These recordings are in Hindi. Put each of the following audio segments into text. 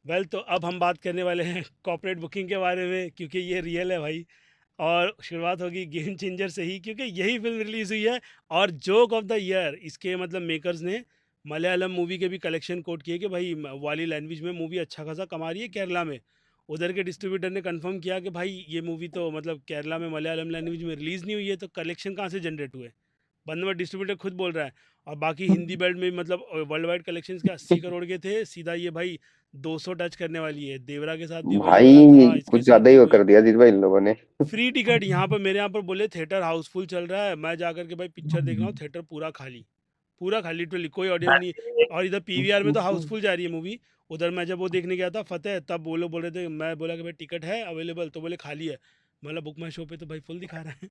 वेल तो अब हम बात करने वाले हैं कॉर्पोरेट बुकिंग के बारे में, क्योंकि ये रियल है भाई। और शुरुआत होगी गेम चेंजर से ही, क्योंकि यही फिल्म रिलीज़ हुई है। और जोक ऑफ द ईयर इसके मतलब मेकर्स ने मलयालम मूवी के भी कलेक्शन कोट किए कि भाई वाली लैंग्वेज में मूवी अच्छा खासा कमा रही है केरला में। उधर के डिस्ट्रीब्यूटर ने कंफर्म किया कि भाई ये मूवी तो मतलब केरला में मलयालम लैंग्वेज में रिलीज़ नहीं हुई है, तो कलेक्शन कहाँ से जनरेट हुए। बंदवा डिस्ट्रीब्यूटर खुद बोल रहा है। और बाकी हिंदी बेल्ट में मतलब वर्ल्ड वाइड कलेक्शन के 80 करोड़ के थे, सीधा ये भाई 200 टच करने वाली है। देवरा के साथ भी वही हो रहा भाई था, इसके कुछ साथ ज्यादा भी ही वो वही। कर दिया अजीत भाई इन लोगों ने। फ्री टिकट यहाँ पर मेरे यहाँ पर बोले थिएटर हाउसफुल चल रहा है, मैं जाकर के भाई पिक्चर देख रहा हूँ, थिएटर पूरा खाली। पूरा खाली, लिटरली कोई ऑडियंस नहीं है। और इधर पीवीआर में तो हाउसफुल जा रही है मूवी। उधर मैं जब वो देखने गया था फतेह, तब वो लोग बोल रहे थे, मैं बोला कि भाई टिकट है अवेलेबल, तो बोले खाली है। मतलब बुक माई शो पे तो भाई फुल दिखा रहा है।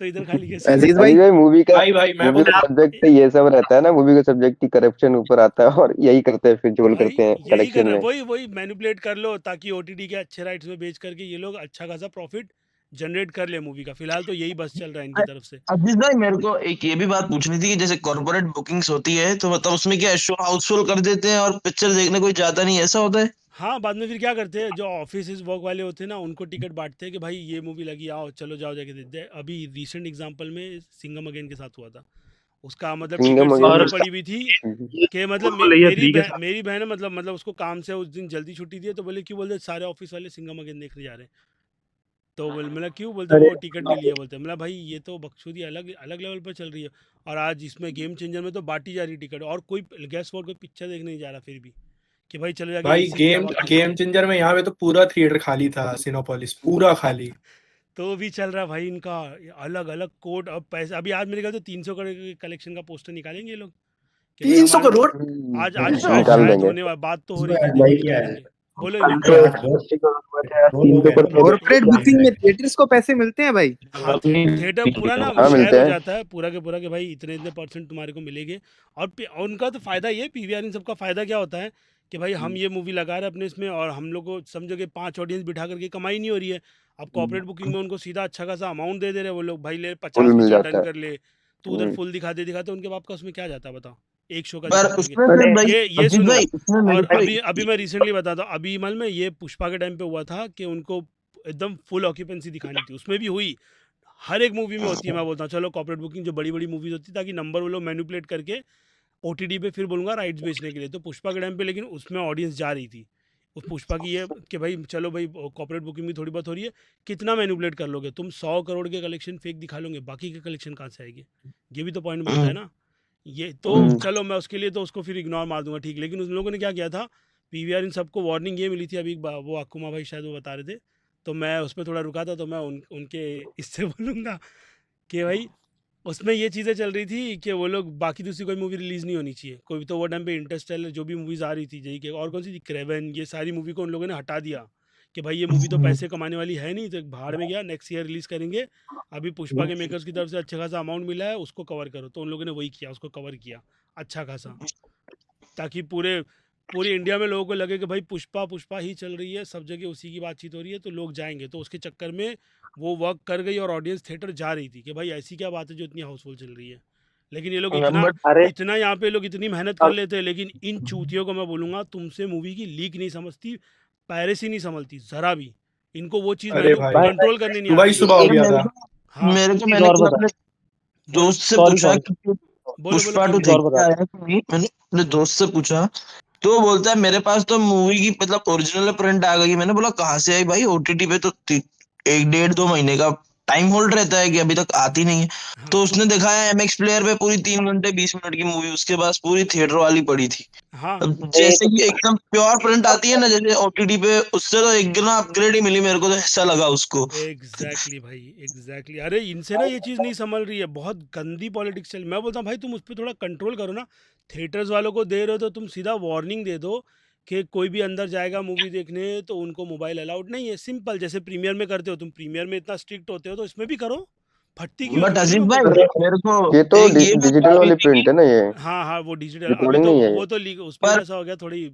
तो इधर खाली कैसे हो अजीज सकता भाई। अजीत भाई भाई भाई मैं मूवी का बोलूँ। सब्जेक्ट ये सब रहता है ना, मूवी का सब्जेक्ट ही करप्शन ऊपर आता है और यही करते हैं, फिर तो झोल भाई करते हैं यही कर कलेक्शन रहे हैं, में। वही वही मैनिपुलेट कर लो ताकि ओटीटी के अच्छे राइट्स में बेच करके ये लोग अच्छा खासा प्रॉफिट जनरेट कर ले मूवी का। फिलहाल तो यही बस चल रहा है इनकी तरफ से। अजीज भाई, मेरे को एक ये भी बात पूछनी थी कि जैसे कॉर्पोरेट बुकिंग्स होती है तो मतलब उसमें क्या शो हाउसफुल कर देते हैं और पिक्चर देखने कोई जाता नहीं, ऐसा होता है? हाँ, बाद में फिर क्या करते हैं, जो ऑफिस वर्क वाले होते हैं ना, उनको टिकट बांटते हैं कि भाई ये मूवी लगी, आओ चलो जाओ जाके देखते हैं। अभी रिसेंट एग्जांपल में सिंघम अगेन के साथ हुआ था। उसका मतलब टिकट सिंघम से अगेन। इतनी और पड़ी हुई थी ये कि मतलब बोल रही है थ्री के साथ। मेरी बहन है, मतलब उसको काम से उस दिन जल्दी छुट्टी दी है, तो बोले क्यों, बोलते सारे ऑफिस वाले सिंघम अगेन देखने जा रहे हैं। तो बोल मतलब क्यों, बोलते अरे वो टिकट नहीं लिया, बोलते मतलब भाई ये तो बकचोदी अलग अलग लेवल पर चल रही है। और आज इसमें गेम चेंजर में तो बांटी जा रही टिकट, और कोई गैस कोई पिक्चर देखने नहीं जा रहा फिर भी, कि भाई चलो जाके भाई एसी की गेम हवा खाते गेम हैं। चेंजर में यहाँ पे तो पूरा थिएटर खाली था, सिनेपोलिस पूरा खाली। तो भी चल रहा है भाई इनका अलग अलग कोड। अब पैसे अभी आज मेरे ख्याल से 300 करोड़ के कलेक्शन का पोस्टर निकालेंगे ये लोग, कि भाई 300 हमारा करोड़ आज आज शायद निकाल शायद देंगे। होने वाला, बात तो हो रही थी, देखो भाई क्या है, निकालेंगे। बोलो हम इमन। तो दो लोग हैं। ए- कॉर्पोरेट बुकिंग में थिएटर्स को पैसे मिलते हैं भाई? हाँ, थिएटर पूरा ना हाँ शेयर मिलते हो हैं। जाता है पूरा के पूरा, कि भाई इतने इतने परसेंट तुम्हारे को मिलेंगे। और और उनका तो फ़ायदा ये, पीवीआर इन सबका फ़ायदा क्या होता है कि भाई हम ये मूवी लगा रहे हैं अपने इसमें, और हम लोग को समझो कि 5 ऑडियंस बिठा करके कमाई नहीं हो रही है। अब कॉर्पोरेट बुकिंग में उनको सीधा अच्छा खासा अमाउंट दे दे रहे हैं वो लोग, भाई ले फुल मिल 50% जाता डन है। कर ले। तो उधर फुल दिखाते दिखाते उनके बाप का उसमें क्या जाता है बताओ, एक शो का पर दिखा करके। उसमें फिर भाई, ये अजीत सुनो। भाई उसमें और मेरे को अभी मैं रिसेंटली बताता हूँ, अभी मल में ये पुष्पा के टाइम पे हुआ था कि उनको एकदम फुल ऑक्यूपेंसी दिखानी थी, उसमें भी हुई। हर एक मूवी में होती है, मैं बोलता हूँ चलो कॉर्पोरेट बुकिंग जो बड़ी बड़ी मूवीज होती है, ताकि नंबर वो लोग मैनिपुलेट करके ओटीटी पे फिर बोलूँगा राइट्स बेचने के लिए। तो पुष्पा के टाइम पे लेकिन उसमें ऑडियंस जा रही थी उस पुष्पा की, ये कि भाई चलो भाई कॉर्पोरेट बुकिंग भी थोड़ी बहुत हो रही है। कितना मैनिपुलेट कर लोगे तुम, 100 करोड़ के कलेक्शन फेक दिखा लोगे, बाकी के कलेक्शन कहाँ से आएंगे। ये भी तो पॉइंट बनता है ना। ये तो हम्म। चलो मैं उसके लिए तो उसको फिर इग्नोर मार दूंगा, ठीक। लेकिन उन लोगों ने क्या किया था, पीवीआर इन सबको वार्निंग ये मिली थी अभी वो अकुमा भाई शायद वो बता रहे थे। तो मैं उस पर थोड़ा रुका था, तो मैं उनके इससे बोलूँगा कि भाई उसमें ये चीज़ें चल रही थी कि वो लोग बाकी दूसरी कोई मूवी रिलीज़ नहीं होनी चाहिए, कोई तो वो टाइम पे इंटरस्टेलर जो भी मूवीज़ आ रही थी जही के, और कौन सी थी, क्रेवन, ये सारी मूवी को उन लोगों ने हटा दिया कि भाई ये मूवी तो पैसे कमाने वाली है नहीं, तो भाड़ में गया, नेक्स्ट ईयर रिलीज़ करेंगे। अभी पुष्पा के मेकर्स की तरफ से अच्छा खासा अमाउंट मिला है, उसको कवर करो। तो उन लोगों ने वही किया, उसको कवर किया अच्छा खासा, ताकि पूरे इंडिया में लोगों को लगे कि भाई पुष्पा पुष्पा ही चल रही है, सब जगह उसी की बातचीत हो रही है, तो लोग जाएंगे। तो उसके चक्कर में वो वर्क कर गई और ऑडियंस थिएटर जा रही थी कि भाई ऐसी क्या बात है जो इतनी हाउसफुल चल रही है। लेकिन ये लोग इतना नंबर, अरे इतना यहाँ पे लोग इतनी मेहनत कर लेते हैं, लेकिन इन चूतियों को मैं बोलूँगा, तुमसे मूवी की लीक नहीं समझती, पायरेसी नहीं समझती ज़रा भी। इनको वो चीज़ अरे भाई कंट्रोल करनी नहीं सुबह ही आती है। सुबह हो एक गया मेरे था। को हाँ, मेरे को चीज मैंने और कल बता। अपने बोलो दोस्त से सॉरी पूछा सॉरी। कि बोलो बोलो पुष्पा की टू चीज बोलो। और देख के बता। आया कि नहीं, मैंने अपने दोस्त से पूछा। तो वो बोलता है मेरे पास तो मूवी की मतलब ओरिजिनल प्रिंट आ गई। मैंने बोला कहाँ से आई भाई? ओटीटी पे तो 1 डेढ़ 2 महीने का टाइम होल्ड रहता है कि अभी तक आती नहीं है। हाँ तो उसने दिखाया एमएक्स प्लेयर पे पूरी 3 घंटे 20 मिनट की मूवी उसके पास पूरी थिएटर वाली पड़ी थी। हाँ। अब ये जैसे तो कि एकदम प्योर प्रिंट आती है ना जैसे ओटीटी पे, उससे तो एक गुना अपग्रेड ही मिली मेरे को, तो ऐसा लगा उसको। एग्जैक्टली भाई, एग्जैक्टली। अरे इनसे ना ये चीज़ नहीं संभल रही है, बहुत गंदी पॉलिटिक्स चल। मैं बोलता हूँ भाई तुम उस पर थोड़ा कंट्रोल करो ना। थिएटर्स वालों को दे रहे हो तो तुम सीधा वार्निंग दे दो कि कोई भी अंदर जाएगा मूवी देखने तो उनको मोबाइल अलाउड नहीं है, सिंपल। जैसे प्रीमियर में करते हो तुम, प्रीमियर में इतना स्ट्रिक्ट होते हो तो इसमें भी करो। फटती क्यों है, बट समझ रहे हो अजीत मैं बोल भाई, रहा हूँ। मेरे को ये तो एक ये बात डिजिटल पूछनी वाली थी कि प्रिंट है ना ये, हाँ हाँ, वो डिजिटल अभी रिकॉर्डिंग तो नहीं है ये। वो तो लीक, उसमें पर कैसा हो गया थोड़ी।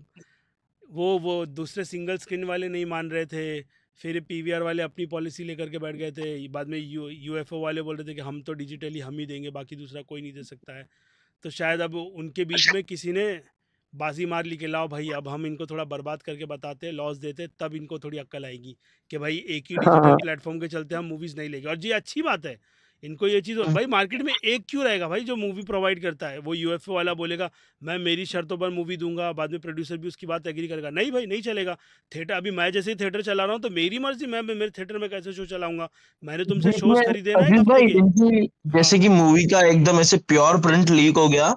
वो दूसरे सिंगल स्क्रीन वाले नहीं मान रहे थे, फिर पीवीआर वाले अपनी पॉलिसी लेकर के बैठ गए थे। बाद में यूएफओ वाले बोल रहे थे कि हम तो डिजिटली हम ही देंगे, बाकी दूसरा कोई नहीं दे सकता है। तो शायद अब उनके बीच में किसी ने बाजी मार ली कि लाओ भाई अब हम इनको थोड़ा बर्बाद करके बताते हैं, लॉस देते, तब इनको थोड़ी अक्ल आएगी कि भाई एक ही डिजिटल हाँ प्लेटफॉर्म के चलते हम मूवीज़ नहीं लेंगे। और ये अच्छी बात है, इनको ये चीज़ भाई मार्केट में एक क्यों रहेगा भाई जो मूवी प्रोवाइड करता है। वो यूएफओ वाला बोलेगा मैं मेरी शर्तों पर मूवी दूंगा, बाद में प्रोड्यूसर भी उसकी बात एग्री करेगा, नहीं भाई नहीं चलेगा। थिएटर अभी मैं जैसे ही थिएटर चला रहा हूँ तो मेरी मर्जी, मैं मेरे थिएटर में कैसे शो चलाऊंगा, मैंने तुमसे शोज देखिए खरीदे ना एक अजीत हफ्ते भाई, के। इनकी हाँ जैसे कि मूवी का एकदम ऐसे प्योर प्रिंट लीक हो गया,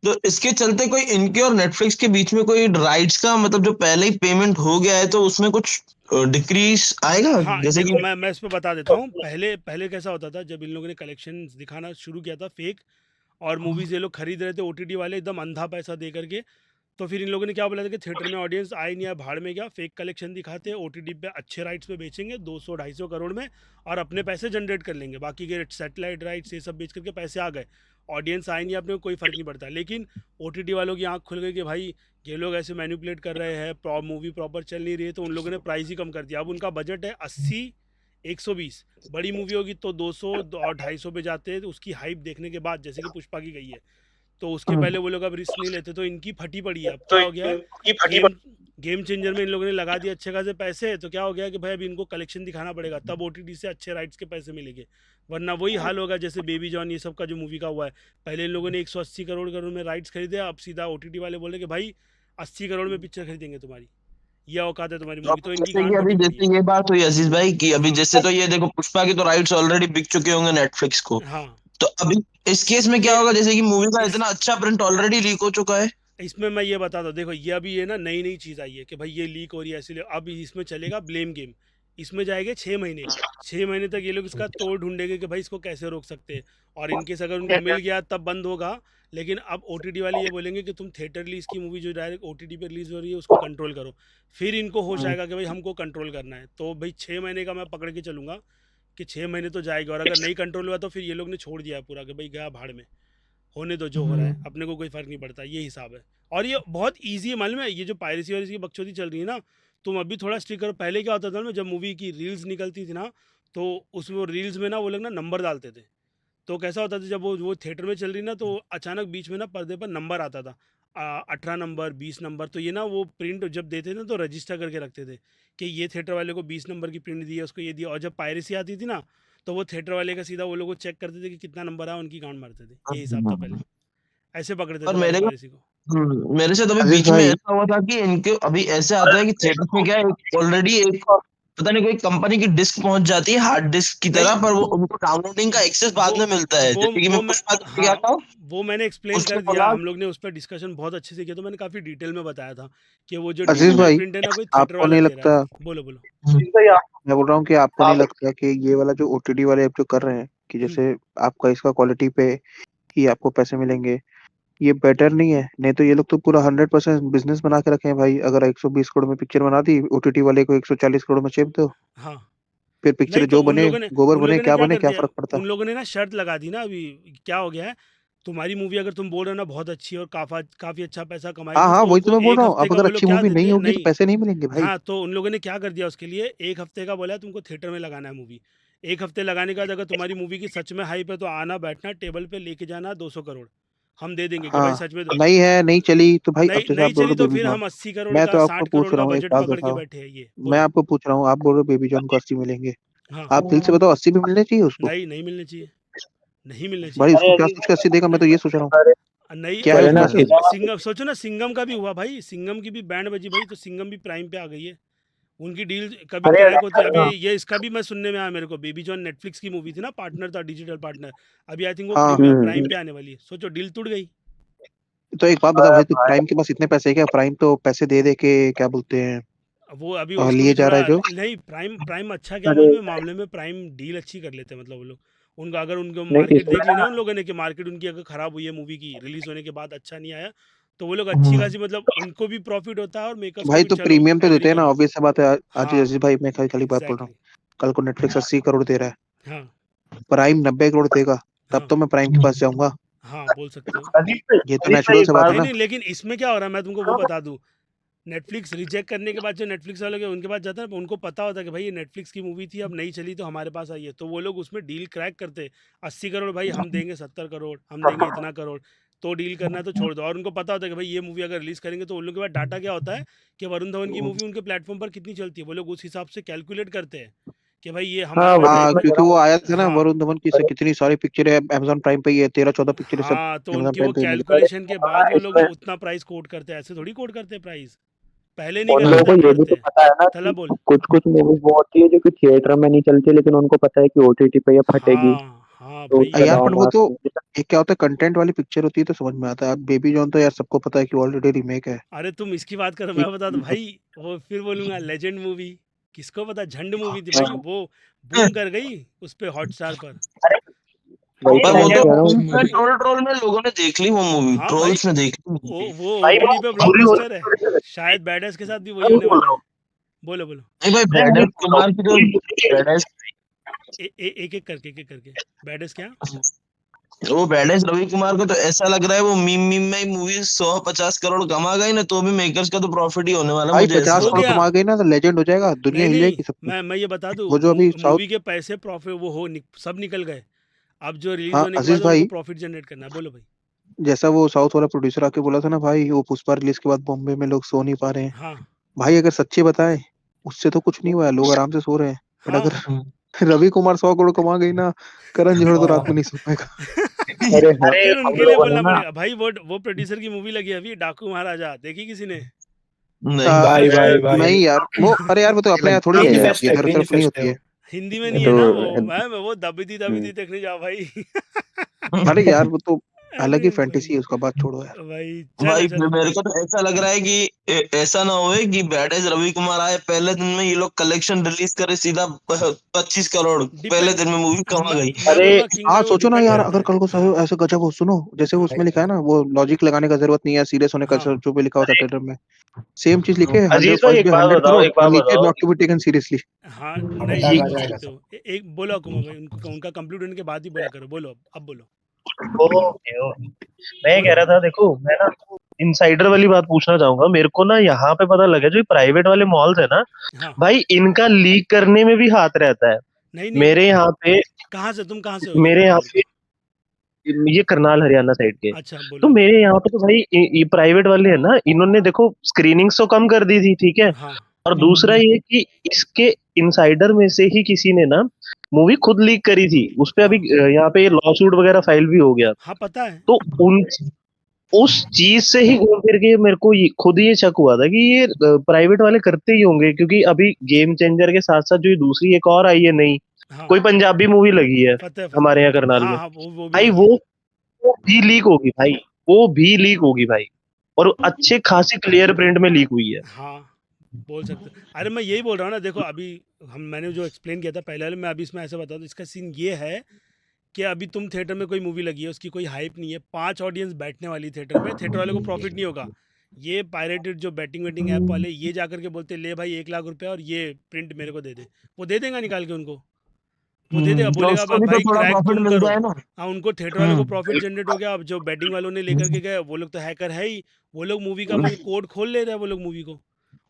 तो इसके चलते कोई इनके और नेटफ्लिक्स के बीच में कोई राइट्स का मतलब जो पहले ही पेमेंट हो गया है तो उसमें कुछ डिक्रीज आएगा, हाँ, जैसे देखो कि मैं इस पे बता देता हूँ। पहले पहले कैसा होता था, जब इन लोगों ने कलेक्शन दिखाना शुरू किया था फेक, और मूवीज़ ये लोग खरीद रहे थे ओटीटी वाले एकदम अंधा पैसा दे करके, तो फिर इन लोगों ने क्या बोला था कि थिएटर में ऑडियंस आए नहीं आए भाड़ में गया, फेक कलेक्शन दिखाते हैं ओटीटी पे अच्छे राइट्स पे बेचेंगे 200-250 करोड़ में, और अपने पैसे जनरेट कर लेंगे, बाकी के सैटेलाइट राइट्स ये सब बेच करके पैसे आ गए, ऑडियंस आए नहीं, अपने को कोई फ़र्क नहीं पड़ता। लेकिन ओटीटी वालों की आंख खुल गई कि भाई ये लोग ऐसे मैनिपुलेट कर रहे हैं, मूवी प्रॉपर चल नहीं रही है, तो उन लोगों ने प्राइस ही कम कर दिया। अब उनका बजट है 80, 120, बड़ी मूवी होगी तो 200 और 250 पे जाते हैं, तो उसकी हाइप देखने के बाद, जैसे कि पुष्पा की गई है, तो उसके पहले वो लोग अब रिस्क नहीं लेते, तो इनकी फटी पड़ी है। अब क्या हो गया है, गेम गेम चेंजर में इन लोगों ने लगा दिए अच्छे खासे पैसे, तो क्या हो गया कि भाई अब इनको कलेक्शन दिखाना पड़ेगा, तब ओटीटी से अच्छे राइट्स के पैसे मिलेंगे, वरना वही हाल होगा जैसे बेबी जॉन ये सब का जो मूवी का हुआ है। पहले इन लोगों ने 180 करोड़ करोड़ में राइट्स खरीदे, अब सीधा ओटीटी वाले बोले कि भाई 80 करोड़ में पिक्चर खरीदेंगे तुम्हारी, ये औकात है तुम्हारी मूवी, अब तो इनकी जैसे कि गांड अभी फटी पड़ी है। जैसे ये बात हुई अजीज भाई कि अभी हाँ जैसे तो ये देखो पुष्पा के तो राइट्स ऑलरेडी बिक चुके होंगे नेटफ्लिक्स को, हाँ। तो अभी इस केस में क्या ये होगा, जैसे कि मूवी का इस इतना अच्छा प्रिंट ऑलरेडी लीक हो चुका है। इसमें मैं ये बता दूं, देखो ये अभी ये ना नई नई चीज़ आई है कि भाई ये लीक हो रही है, इसलिए अब इसमें चलेगा ब्लेम गेम। इसमें जाएंगे 6 महीने, 6 महीने तक ये लोग इसका तोड़ ढूंढेंगे कि भाई इसको कैसे रोक सकते हैं, और इनकेस अगर उनको मिल गया तब बंद होगा। लेकिन अब ओटीटी वाले ये बोलेंगे कि तुम थिएटर रिलीज की मूवी जो डायरेक्ट ओटीटी पे रिलीज हो रही है उसको कंट्रोल करो, फिर इनको होश आएगा कि भाई हमको कंट्रोल करना है। तो भाई 6 महीने का मैं पकड़ के चलूंगा कि 6 महीने तो जाएगा, और अगर नहीं कंट्रोल हुआ तो फिर ये लोग ने छोड़ दिया है पूरा कि भाई गया भाड़ में, होने दो जो हो रहा है, अपने को कोई फ़र्क नहीं पड़ता, ये हिसाब है। और ये बहुत ईजी है, मालूम है, ये जो पायरेसी वायरेसी की बकचोदी चल रही है ना, तुम अभी थोड़ा स्ट्रिक करो। पहले क्या होता था ना, जब मूवी की रील्स निकलती थी ना, तो उसमें वो रील्स में ना वो लोग ना नंबर डालते थे, तो कैसा होता था जब वो थिएटर में चल रही ना, तो अचानक बीच में ना पर्दे पर नंबर आता था, 18 नंबर, 20 नंबर, तो ये ना वो प्रिंट जब देते थे ना तो रजिस्टर करके रखते थे कि ये थिएटर वाले को 20 नंबर की प्रिंट दी है, उसको ये दिया। और जब पायरेसी आती थी ना, तो वो थिएटर वाले का सीधा वो लोग चेक करते थे कि कितना नंबर आया, उनकी गांड मारते थे, ये हिसाब था पहले, ऐसे पकड़ते और थे मेरे को वायरसी को। मेरे से तो अभी अजीज बीच में भाई ऐसा हुआ था कि इनके अभी ऐसे आता है कि थिएटर में क्या है, ऑलरेडी एक पता नहीं कोई कंपनी की डिस्क पहुंच जाती है हार्ड डिस्क की तरह, नहीं पर वो उनको डाउनलोडिंग का एक्सेस वो बाद में मिलता है, जैसे कि वो मैं मैं पुष्पा देखने गया हाँ, था, वो मैंने एक्सप्लेन उसने कर दिया, बोला हम लोग ने उस पर डिस्कशन बहुत अच्छे से किया, तो मैंने काफ़ी डिटेल में बताया था कि वो जो अजीज डिजिटल भाई प्रिंट है ना, कोई थिएटर आपको वाला नहीं दे रहा है। लगता, बोलो बोलो। मैं बोल रहा हूँ कि आपको नहीं लगता कि ये वाला जो ओटीटी वाले ऐप जो कर रहे हैं कि हम्म, जैसे आपका इसका क्वालिटी पे ही आपको पैसे मिलेंगे, ये बेटर नहीं है? नहीं तो ये लोग तो पूरा 100% बिजनेस बना के रखे हैं भाई। अगर 120 करोड़ में पिक्चर बना दी, ओटीटी वाले को 140 करोड़ में चेप दो, हाँ। फिर पिक्चर नहीं तो जो बने गोबर बने क्या बने, क्या फर्क पड़ता? उन लोगों ने ना शर्त लगा दी ना, अभी क्या हो गया है, तुम्हारी मूवी अगर तुम बोल रहे हो ना बहुत अच्छी है और काफ़ी अच्छा पैसा हाँ कमाएगी, हाँ, तो वही तो उनको मैं बोल एक रहा हूँ। हफ्ते अब का अगर वो लोग अच्छी क्या मूवी देते नहीं हैं, होगी तो नहीं। पैसे नहीं मिलेंगे भाई। हाँ, तो उन लोगों ने क्या कर दिया उसके लिए, एक हफ्ते का बोला है तुमको थिएटर में लगाना है मूवी। एक हफ्ते लगाने के बाद अगर तुम्हारी मूवी की सच में हाइप है तो आना बैठना टेबल पे लेके जाना 200 करोड़, हम दे देंगे कि भाई हाँ, सच में नहीं है, नहीं चली तो भाई अब नहीं जैसे आप नहीं बोल रहे चली हो तो बेबी फिर जॉन, हम 80 करोड़ मैं का तो आपको 60 करोड़ पूछ रहा का हूँ, एक बजट बात पकड़ के बताओ। बैठे हैं, ये मैं बोलो। आपको पूछ रहा हूँ, आप बोल रहे हो बेबी जॉन को 80 मिलेंगे, हाँ, आप दिल से बताओ 80 भी मिलने चाहिए उसको? नहीं नहीं मिलने चाहिए, नहीं मिलने चाहिए। भाई उसको क्या सोच के 80 देगा, मैं तो ये सोच रहा हूँ। नहीं, क्या है अरे उसमें अब ऐसा? सिंगम सोचो ना, सिंगम का भी हुआ भाई, सिंगम की भी बैंड बजी भाई, तो सिंगम भी प्राइम पे आ गई है, उनकी डील कभी क्रैक होती है। अभी ये इसका भी मैं सुनने में आया मेरे को, बेबी जॉन नेटफ्लिक्स की मूवी थी ना, पार्टनर था, डिजिटल पार्टनर, अभी आई थिंक वो हाँ, प्राइम पे आने वाली है, सोचो डील टूट गई। तो एक बात बता भाई, तू प्राइम के पास इतने पैसे है क्या? प्राइम तो पैसे दे दे के क्या बोलते हैं, अब वो अभी उसको लिए भी जा थोड़ा रहा है जो। नहीं, प्राइम प्राइम अच्छा क्या मालूम है मामले में, प्राइम डील अच्छी कर लेते हैं, मतलब वो लोग, उनका अगर उनको नहीं तो मार्केट इसमें देख ली ना उन लोगों ने कि मार्केट उनकी अगर ख़राब हुई है मूवी की रिलीज होने के बाद, अच्छा नहीं आया, तो वो लोग अच्छी खासी, मतलब उनको भी प्रॉफिट होता है और मेकर्स को भाई भी, तो चलो प्रीमियम तो एग्री देते हैं ना, करो। ऑब्वियस सी बात है। आज हाँ, अजीज भाई मैं खाली खाली बात बोल रहा हूँ, एग्जैक्टली। कल को नेटफ्लिक्स 80 करोड़ दे रहा है, हाँ प्राइम 90 करोड़ देगा, तब हाँ तो मैं प्राइम के पास जाऊंगा। हाँ, बोल सकते हो। ये तो नेचुरल सी बात है नहीं ना। नहीं, लेकिन इसमें क्या हो रहा है मैं तुमको वो बता दूं, नेटफ्लिक्स रिजेक्ट करने के बाद जो नेटफ्लिक्स वाले उनके पास जाता है ना, उनको पता होता है कि भाई ये नेटफ्लिक्स की मूवी थी, अब नहीं चली तो हमारे पास आई है, तो वो लोग उसमें डील क्रैक करते, 80 करोड़ भाई हम देंगे, 70 करोड़ हम देंगे, इतना करोड़, तो डील करना है तो छोड़ दो। और उनको पता होता है कि भाई ये मूवी अगर रिलीज़ करेंगे तो उन लोगों के पास डाटा क्या होता है कि वरुण धवन की मूवी उनके प्लेटफॉर्म पर कितनी चलती है, वो लोग उस हिसाब से कैलकुलेट करते हैं कि भाई ये हाँ हमारे वही हाँ मैं कह क्योंकि रहा वो हूँ आया था ना हाँ वरुण धवन की से कितनी सारी पिक्चरें अमेजोन प्राइम पे ही है, 13-14 पिक्चरें सब हाँ, तो अमेजोन उनके वो प्राइम पे ही मिली। कैलकुलेशन के हाँ बाद वो लोग इसमें उतना प्राइस कोट करते हैं, ऐसे थोड़ी कोट करते हैं प्राइस, पहले नहीं उन कर लोगों लेते को हैं ये भी तो करते हैं। पता है ना तला कि बोल। कुछ कुछ मूवीज वो होती है जो कि थिएटर में नहीं चलती, लेकिन उनको पता है कि ओटीटी पे ये फटेगी हाँ तो भाई। यार पर वो चलाऊंगा। तो एक क्या होता है, कंटेंट वाली पिक्चर होती है तो समझ में आता है। अब बेबी जॉन तो यार सबको पता है कि ऑलरेडी रीमेक है। अरे तुम इसकी बात करो, एक मैं बता दूं भाई, वो फिर बोलूंगा लेजेंड मूवी, किसको पता, झंड मूवी थी भाई, हाँ। वो बूम कर गई उस पे हॉटस्टार पर। वही भाई तो वो मैं तो कह रहा हूँ। वो ट्रोल ट्रोल में लोगों ने देख ली वो मूवी, हाँ भाई, ट्रोल्स ने देख ली वो मूवी। वो ओटीटी पे ब्लॉकबस्टर है, शायद बैडर्स के साथ भी वही होने वाला है। बोलो बोलो। नहीं भाई, बैडर्स कुमार की जो बैडर्स एक एक करके बैडर्स क्या। वो बैडर्स रवि कुमार को तो ऐसा लग रहा है वो मीम मीम में ही मूवी 150 करोड़ कमा गई ना, तो भी मेकर्स का तो प्रॉफिट ही होने वाला, भाई मुझे ऐसा 50 हो लग करोड़ रहा गया। कमा गई ना तो लेजेंड हो जाएगा, दुनिया नहीं हिल नहीं, जाएगी सबकी। मैं ये बता दूं, वो जो अभी साउथ। मूवी के पैसे प्रॉफिट वो सब निकल गए। अब जो रिलीज हाँ होने के अजीज बाद उनको भाई, प्रॉफिट जनरेट करना है। बोलो भाई। जैसा वो साउथ वाला प्रोड्यूसर आके बोला था ना भाई, वो पुष्पा रिलीज के बाद बॉम्बे में लोग सो नहीं पा रहे हैं। हाँ भाई अगर सच्ची बताए, उससे तो कुछ नहीं हुआ है, लोग आराम से सो रहे हैं। बट हाँ। अगर रवि कुमार 100 करोड़ कमा गई ना, करण जौहर तो रात में नहीं सो पाएगा। अरे हाँ फिर हम उनके लिए लोगों ने बोलना ना पड़ेगा भाई, वो प्रोड्यूसर की मूवी लगी है अभी, डाकू महाराजा, देखी किसी ने? है। नहीं भाई। भाई भाई भाई नहीं यार वो, अरे यार वो तो अपने यहाँ थोड़ी लगती रिलीज है होती है, है, हर क्रिंज तरफ नहीं फेस्ट है होती है। वो। हिंदी में नहीं है तो ना वो, मैं वो दबी थी देखने जाओ भाई। अरे यार वो तो अलग ही अरे फैंटेसी भाई, है, उसका बात छोड़ो यार। भाई भाई चलो चलो। मेरे को तो ऐसा लग रहा है कि ऐसा ना होए कि बैडर्स रवि कुमार आए पहले दिन में ये लोग कलेक्शन रिलीज करे सीधा 25 करोड़, पहले डिपेंड, दिन में मूवी कमा गई। मैं अरे बोलूंगा हाँ किंगडम, वो सोचो ना डिपेंड यार, करता अगर है। कल को हाँ ऐसे गजब हो, सुनो जैसे वो उसमें लिखा है ना, वो लॉजिक लगाने का जरूरत नहीं है, सीरियस होने का हाँ जो भी लिखा होता है ट्रेलर में, सेम चीज लिखे, 100 अजीज भाई फर्स्ट एक डे बात 100 बताओ, करोड़ एक और बात नीचे बताओ। Not to be taken seriously. हाँ, अब नहीं नहीं मजाक आ बोल जाएगा सकते सब। हो। एक बोलो अकुमा भाई, उनका कंप्लीट होने के बाद ही बोला करो। बोलो अब बोलो। Okay okay. मैं ये कह बोलो। रहा था, देखो मैं ना इनसाइडर वाली बात पूछना चाहूंगा। मेरे को ना यहाँ पे पता लगा, जो प्राइवेट वाले मॉल्स है ना हाँ। भाई, इनका लीक करने में भी हाथ रहता है। नहीं नहीं, मेरे यहाँ पे तुम कहाँ से हो ये मेरे बता यहाँ मेरे पे को। ये करनाल हरियाणा साइड के। अच्छा तो बोलो। मेरे यहाँ पे तो भाई ये प्राइवेट वाले है ना, इन्होंने देखो स्क्रीनिंग्स तो कम कर दी थी, ठीक है। हाँ और दूसरा ये कि इसके इनसाइडर में से ही किसी ने ना मूवी खुद लीक करी थी, उस पे अभी हाँ यहाँ पे लॉ सूट वगैरह फाइल भी हो गया। हाँ, पता है। तो उन उस चीज से ही घूम फिर के मेरे को खुद ये शक हुआ था कि ये प्राइवेट वाले करते ही होंगे, क्योंकि अभी गेम चेंजर के साथ साथ जो ये दूसरी एक और आई है नई, हाँ, कोई पंजाबी मूवी लगी है फतेह हमारे यहाँ करनाल हाँ में, हाँ, वो भी भाई लगी है। वो भी लीक होगी भाई, वो भी लीक होगी भाई, और अच्छे खासी क्लियर प्रिंट में लीक हुई है। हाँ, बोल सकते हो। अरे मैं यही बोल रहा हूँ ना, देखो अभी मैंने जो एक्सप्लेन किया था पहले वाले में, अभी इसमें ऐसे बता दूँ, इसका सीन ये है कि अभी तुम थिएटर में कोई मूवी लगी है, उसकी कोई हाइप नहीं है, 5 ऑडियंस बैठने वाली थिएटर में, थिएटर वाले को प्रॉफिट नहीं होगा। ये पायरेटेड जो बैटिंग वेटिंग ऐप वाले ये जा करके बोलते ले भाई 1 लाख रुपए और ये प्रिंट मेरे को दे दे, वो दे देगा निकाल के उनको, वो दे देगा, तो बोलेगा उसको भी तो भाई थोड़ा क्रैक प्रॉफिट तुम मिल करो। जाए ना। हाँ, उनको थिएटर वाले को प्रॉफिट जनरेट हो गया। अब जो बैटिंग वालों ने लेकर के गए, वो लोग तो हैकर है ही, वो लोग मूवी का भाई कोड खोल ले रहे हैं, वो लोग मूवी को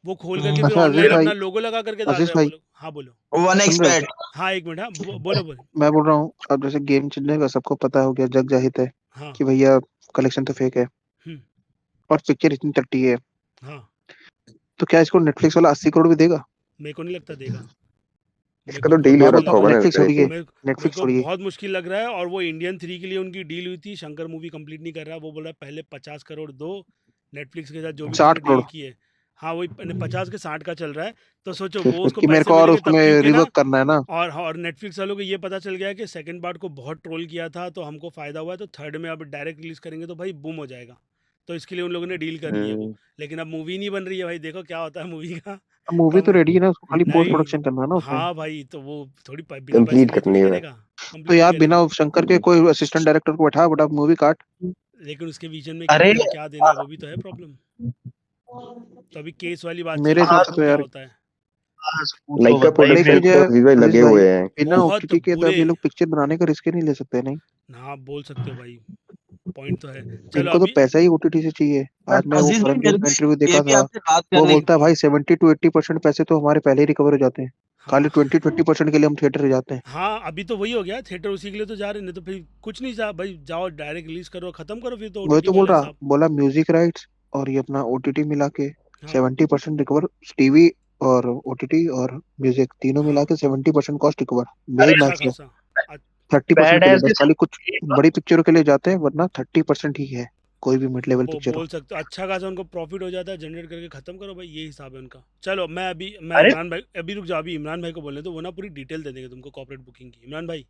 वो खोल करके फिर अच्छा अजीज ऑनलाइन भाई, अपना लोगो लगा करके डाल अजीज रहे हैं वो भाई लोग। हाँ बोलो। वन सुन रहे हो? एक्सपेट। हाँ एक मिनट, हाँ बोलो बोलो। मैं बोल रहा हूँ, अब जैसे गेम चेंजर का सबको पता हो गया, जग जाहिर है हाँ। कि भैया कलेक्शन तो फेक है हम्म, और पिक्चर इतनी टट्टी है, हाँ, तो क्या इसको नेटफ्लिक्स वाला 80 करोड़ भी देगा? मेरे को नहीं लगता देगा। मेरे इसका को तो बहुत डील हो मैं मुश्किल बोलता रखा लग हूँ होगा रहा ना नेटफ्लिक्स है। कहीं छोड़िए, से। मेरे नेटफ्लिक्स को छोड़िए। बहुत मुश्किल लग रहा है। और वो इंडियन 3 के लिए उनकी डील हुई थी, शंकर मूवी कंप्लीट नहीं कर रहा, वो बोल रहा है पहले 50 करोड़ दो, नेटफ्लिक्स के साथ जो भी 60 तुमने करोड़ डील की है। हाँ वही 50 के 60 का चल रहा है। तो सोचो वो उसको क्योंकि मेरे पैसे को और मिलेंगे तब उसमें क्योंकि ना। रिवर्क करना है ना। और नेटफ्लिक्स वालों को ये पता चल गया कि सेकंड पार्ट को बहुत ट्रोल किया था, तो हमको फ़ायदा हुआ है, तो थर्ड में अब डायरेक्ट रिलीज़ करेंगे तो भाई बूम हो जाएगा। तो इसके लिए उन लोगों ने डील कर ली है वो। हम्म, लेकिन अब मूवी नहीं बन रही है भाई, देखो क्या होता है मूवी का। मूवी तो कम रेडी है ना, उसको खाली पोस्ट नहीं, प्रोडक्शन करना है ना उसमें। हाँ भाई, तो वो थोड़ी बिना पैसे कंप्लीट लिए थोड़ी करनी है। करेगा, तो कंप्लीट नहीं यार बिना करेगा। शंकर के कोई असिस्टेंट डायरेक्टर को बैठा बटा मूवी काट। लेकिन उसके विजन में अरे कितना क्या देना है, वो भी तो है प्रॉब्लम। तो अभी केस वाली बात चल मेरे रही है, हिसाब से देखो तो क्या यार होता है। बस पूछो लाइका मत भाई, देख मेरे प्रोडक्शन लीजिए को तो अजीज भाई अजीज लगे भाई, हुए हैं। बिना बहुत ओटीटी के तो अब बुरे। ये लोग पिक्चर बनाने का रिस्क ही नहीं ले सकते नहीं। हाँ बोल सकते हो भाई, पॉइंट तो है। चलो इनको तो अभी पैसा ही ओटीटी से चाहिए। आज मैं वो अजीज भाई करण मेरे जौहर को का इंटरव्यू ये देखा भी था, आपसे बात वो करने बोलता है भाई 70 to 80% पैसे तो हमारे पहले ही रिकवर हो जाते हैं, खाली हाँ 20% के लिए हम थिएटर जाते हैं। हाँ अभी तो वही हो गया, थिएटर उसी के लिए तो जा रहे हैं, नहीं तो फिर कुछ नहीं जा भाई, जाओ डायरेक्ट रिलीज करो, खत्म करो फिर तो वही ओटीटी तो बोल वाले रहा, साहब। बोला म्यूजिक राइट्स और ये अपना ओटीटी मिला के हाँ 70% रिकवर, टीवी और ओटीटी और म्यूजिक तीनों मिला हाँ के 70% कॉस्ट रिकवर, यही अरे अच्छा मैक्स है। खासा। अ- 30% बैड के लिए एज बस के खाली कुछ साथ बड़ी पिक्चरों के लिए जाते हैं, वरना 30% ही है कोई भी मिड लेवल पिक्चर हो। बोल सकते हो, अच्छा खासा उनको प्रॉफिट हो जाता है, जनरेट करके खत्म करो भाई, ये हिसाब है उनका। चलो मैं अरे इमरान भाई, अभी रुक जाओ, अभी इमरान भाई को बोलने तो वो ना पूरी डिटेल दे देंगे तुमको कॉर्पोरेट बुकिंग की। इमरान भाई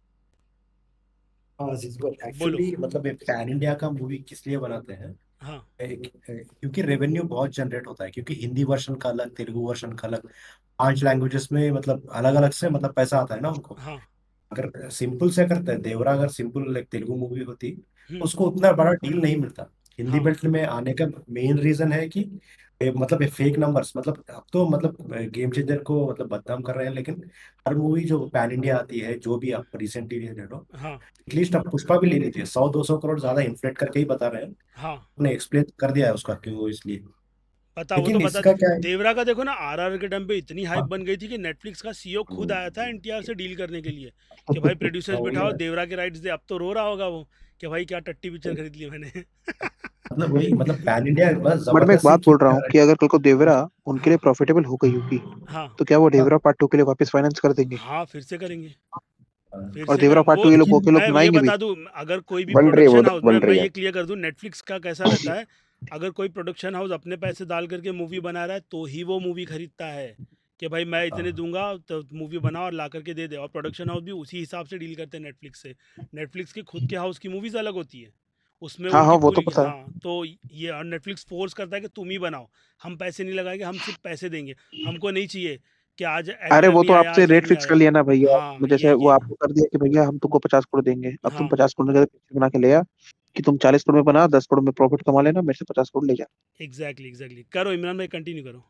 हाँ जिसको बोलो। एक्चुअली मतलब पैन इंडिया का मूवी किस लिए बनाते हैं? हाँ क्योंकि रेवेन्यू बहुत जनरेट होता है, क्योंकि हिंदी वर्जन का अलग, तेलुगु वर्जन का अलग, 5 लैंग्वेजेस में मतलब अलग अलग से मतलब पैसा आता है ना उनको। हाँ अगर सिंपल से करते हैं, देवरा अगर सिंपल एक तेलुगु मूवी होती तो हम्म उसको उतना बड़ा डील नहीं मिलता। हिंदी हाँ बेल्ट में आने का मेन रीजन है कि मतलब ये फेक नंबर्स, मतलब अब तो मतलब गेम चेंजर को मतलब बदनाम कर रहे हैं, लेकिन हर मूवी जो पैन इंडिया आती है, जो भी आप रिसेंटली ले लो, हाँ एटलीस्ट आप पुष्पा भी ले लीजिए, 100-200 करोड़ ज्यादा इन्फ्लेट करके ही बता रहे हैं। हाँ उन्हें एक्सप्लेन कर दिया है उसका क्यों, इसलिए। पता, वो तो लेकिन पता। इसका क्या है? देवरा का देखो ना, आरआर के टाइम पे इतनी हाइप हाँ। बन गई थी कि नेटफ्लिक्स का सीईओ खुद आया था एनटीआर से डील करने के लिए कि भाई प्रोड्यूसर्स हाँ, वही बिठाओ, है। देवरा के राइट्स दे। अब तो रो रहा होगा वो कि भाई क्या टट्टी पिक्चर खरीद ली मैंने। मतलब वही, मतलब पैन इंडिया बस बट मैं एक जबरदस्ती बात बोल रहा किया हूँ है। कि अगर कल को देवरा उनके लिए हाँ प्रॉफिटेबल हो गई होगी, हाँ तो क्या वो हाँ देवरा पार्ट 2 के लिए वापस फाइनेंस कर देंगे? हाँ फिर से करेंगे, हाँ। फिर और से कर देवरा पार्ट वो। 2 ये लोग लेकिन के लोग मैं ये बनाएंगे भी। बता दूं, अगर कोई भी बन रही है, वो प्रोडक्शन तो हाउस, बन मैं रही है। ये क्लियर कर दूं, नेटफ्लिक्स का कैसा रहता है, अगर कोई प्रोडक्शन हाउस अपने पैसे डाल करके मूवी बना रहा है तो ही वो मूवी खरीदता है कि भाई मैं इतने हाँ, दूंगा तो मूवी बना और ला करके दे दे, और प्रोडक्शन हाउस भी उसी हिसाब से डील करते हैं नेटफ्लिक्स से। नेटफ्लिक्स की खुद के हाउस की मूवीज़ अलग होती है, उसमें हाँ हाँ, उनकी वो तो पूरी, पता है। हाँ तो ये, और नेटफ्लिक्स फोर्स करता है कि तुम ही बनाओ, हम पैसे नहीं लगाएंगे, हम सिर्फ पैसे देंगे, हमको नहीं चाहिए कि आज अरे एडिटर वो नहीं तो आया, आपसे आज ये रेट नहीं फिक्स कर आया। लिया ना भैया, हाँ जैसे वो ये आपको कर दिया कि भैया हम तुमको 50 करोड़ देंगे, अब तुम हाँ 50 करोड़ में पिक्चर बना के ले आ, कि तुम 40 करोड़ में बना, 10 करोड़ में प्रॉफिट कमा लेना, मेरे से 50 करोड़ ले जा। एग्जैक्टली करो इमरान भाई, कंटिन्यू करो।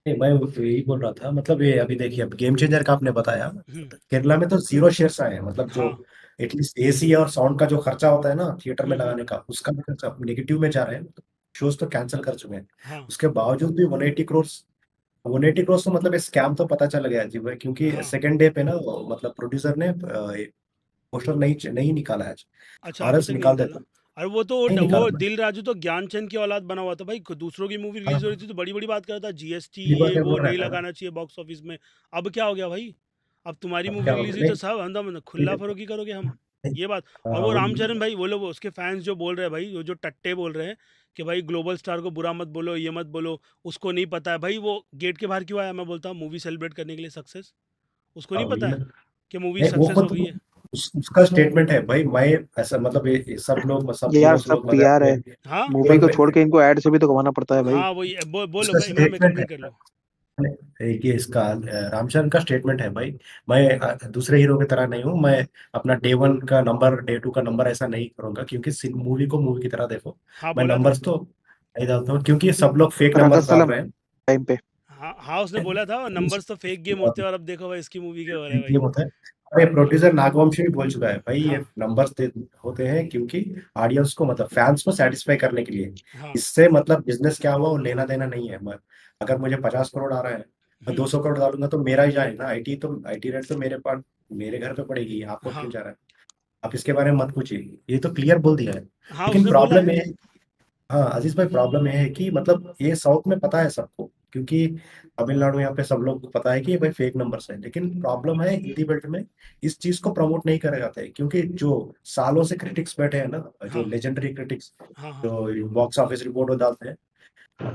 नहीं, मैं यही बोल रहा था, मतलब ये अभी देखिए, अब गेम चेंजर का आपने बताया, हम्म केरला में तो 0 शेयर्स आए हैं, मतलब जो हाँ एटलीस्ट एसी और साउंड का जो खर्चा होता है ना थिएटर में हम्म लगाने का, उसका भी खर्चा नेगेटिव में जा रहे हैं। शोज तो कैंसिल कर चुके हैं, हाँ उसके बावजूद भी 180 करोड़ तो मतलब स्कैम तो पता चल गया जी भाई, क्योंकि हाँ सेकंड डे पे ना मतलब प्रोड्यूसर ने पोस्टर नहीं नहीं निकाला है। अच्छा अभी आरएस तक नहीं निकाल निकाला। देता, और वो तो नहीं वो निकाला। दिल राजू तो ज्ञानचंद की औलाद बना हुआ था भाई, दूसरों की मूवी हाँ, रिलीज हो रही थी तो बड़ी बड़ी बात कर रहा था, जीएसटी ये बात ये है, वो बोल रहा नहीं था ना। लगाना चाहिए बॉक्स ऑफिस में। अब क्या हो गया भाई, अब तुम्हारी अब मूवी क्या हो रिलीज हुई गया? तो सब हम खुला नहीं, फरोगी करोगे हम, नहीं, ये बात। और हाँ, वो वही। रामचरण भाई, वो लोग उसके फैंस जो बोल रहे हैं भाई, वो जो टट्टे बोल रहे हैं कि भाई ग्लोबल स्टार को बुरा मत बोलो, ये मत बोलो, उसको नहीं पता है भाई वो गेट के बाहर क्यों आया। मैं बोलता हूँ मूवी सेलिब्रेट करने के लिए, सक्सेस, उसको हाँ, नहीं वही पता ना। है कि मूवी नहीं, वो सक्सेस हो खुद गई है। उसका स्टेटमेंट है भाई, मैं ऐसा मतलब ये सब ये यार हीरोज सब लोग मजाक पीआर है, में हाँ मूवी को छोड़ केवल के इनको एड से भी तो कमाना पड़ता है भाई। हाँ वही बोलो उसका भाई, इमरान भाई स्टेटमेंट कंप्लीट कर है। लो। एक ये इसका रामचरण का स्टेटमेंट है भाई। मैं दूसरे हीरो की तरह नहीं हूँ, मैं अपना डे 1 का नंबर, डे 2 का नंबर ऐसा नहीं करूंगा, क्योंकि मूवी को मूवी की तरह देखो। हाँ मैं बोला था। नंबर्स तो नहीं डालता हूँ, क्योंकि सब लोग फेक नंबर्स डाल रंगस्थलम रहे हैं। टाइम पे। हाँ हाँ उसने बोला था नंबर्स तो फेक गेम होते हैं, और अब देखो भाई इसकी मूवी के हो रहा है ये भाई। होता है। अरे प्रोड्यूसर नागवंशी भी बोल चुका है भाई, ये हाँ नंबर्स होते हैं क्योंकि ऑडियंस को मतलब फैंस को सेटिस्फाई करने के लिए। हाँ इससे मतलब बिजनेस क्या हुआ वो लेना देना नहीं है। अगर मुझे 50 करोड़ आ रहा है, मैं हम्म 200 करोड़ डालूंगा तो मेरा ही जाएगा। आईटी रेट तो मेरे पास, मेरे घर पे पड़ेगी, आपको हाँ क्यों जा रहा है? आप इसके बारे में मत पूछिए, ये तो क्लियर बोल दिया है। हाँ लेकिन उसने बोला प्रॉब्लम है। ये है, हाँ अजीज भाई, प्रॉब्लम ये है कि मतलब ये साउथ में पता है सबको, क्योंकि तमिलनाडु यहाँ पे सब लोग को पता है कि ये भाई फेक नंबर्स है। लेकिन प्रॉब्लम है हिंदी बेल्ट में, इस चीज को प्रमोट नहीं करे जाते हैं, क्योंकि जो सालों से क्रिटिक्स बैठे हैं ना, जो हाँ लेजेंडरी क्रिटिक्स, हाँ हाँ जो बॉक्स ऑफिस रिपोर्ट वो डालते हैं,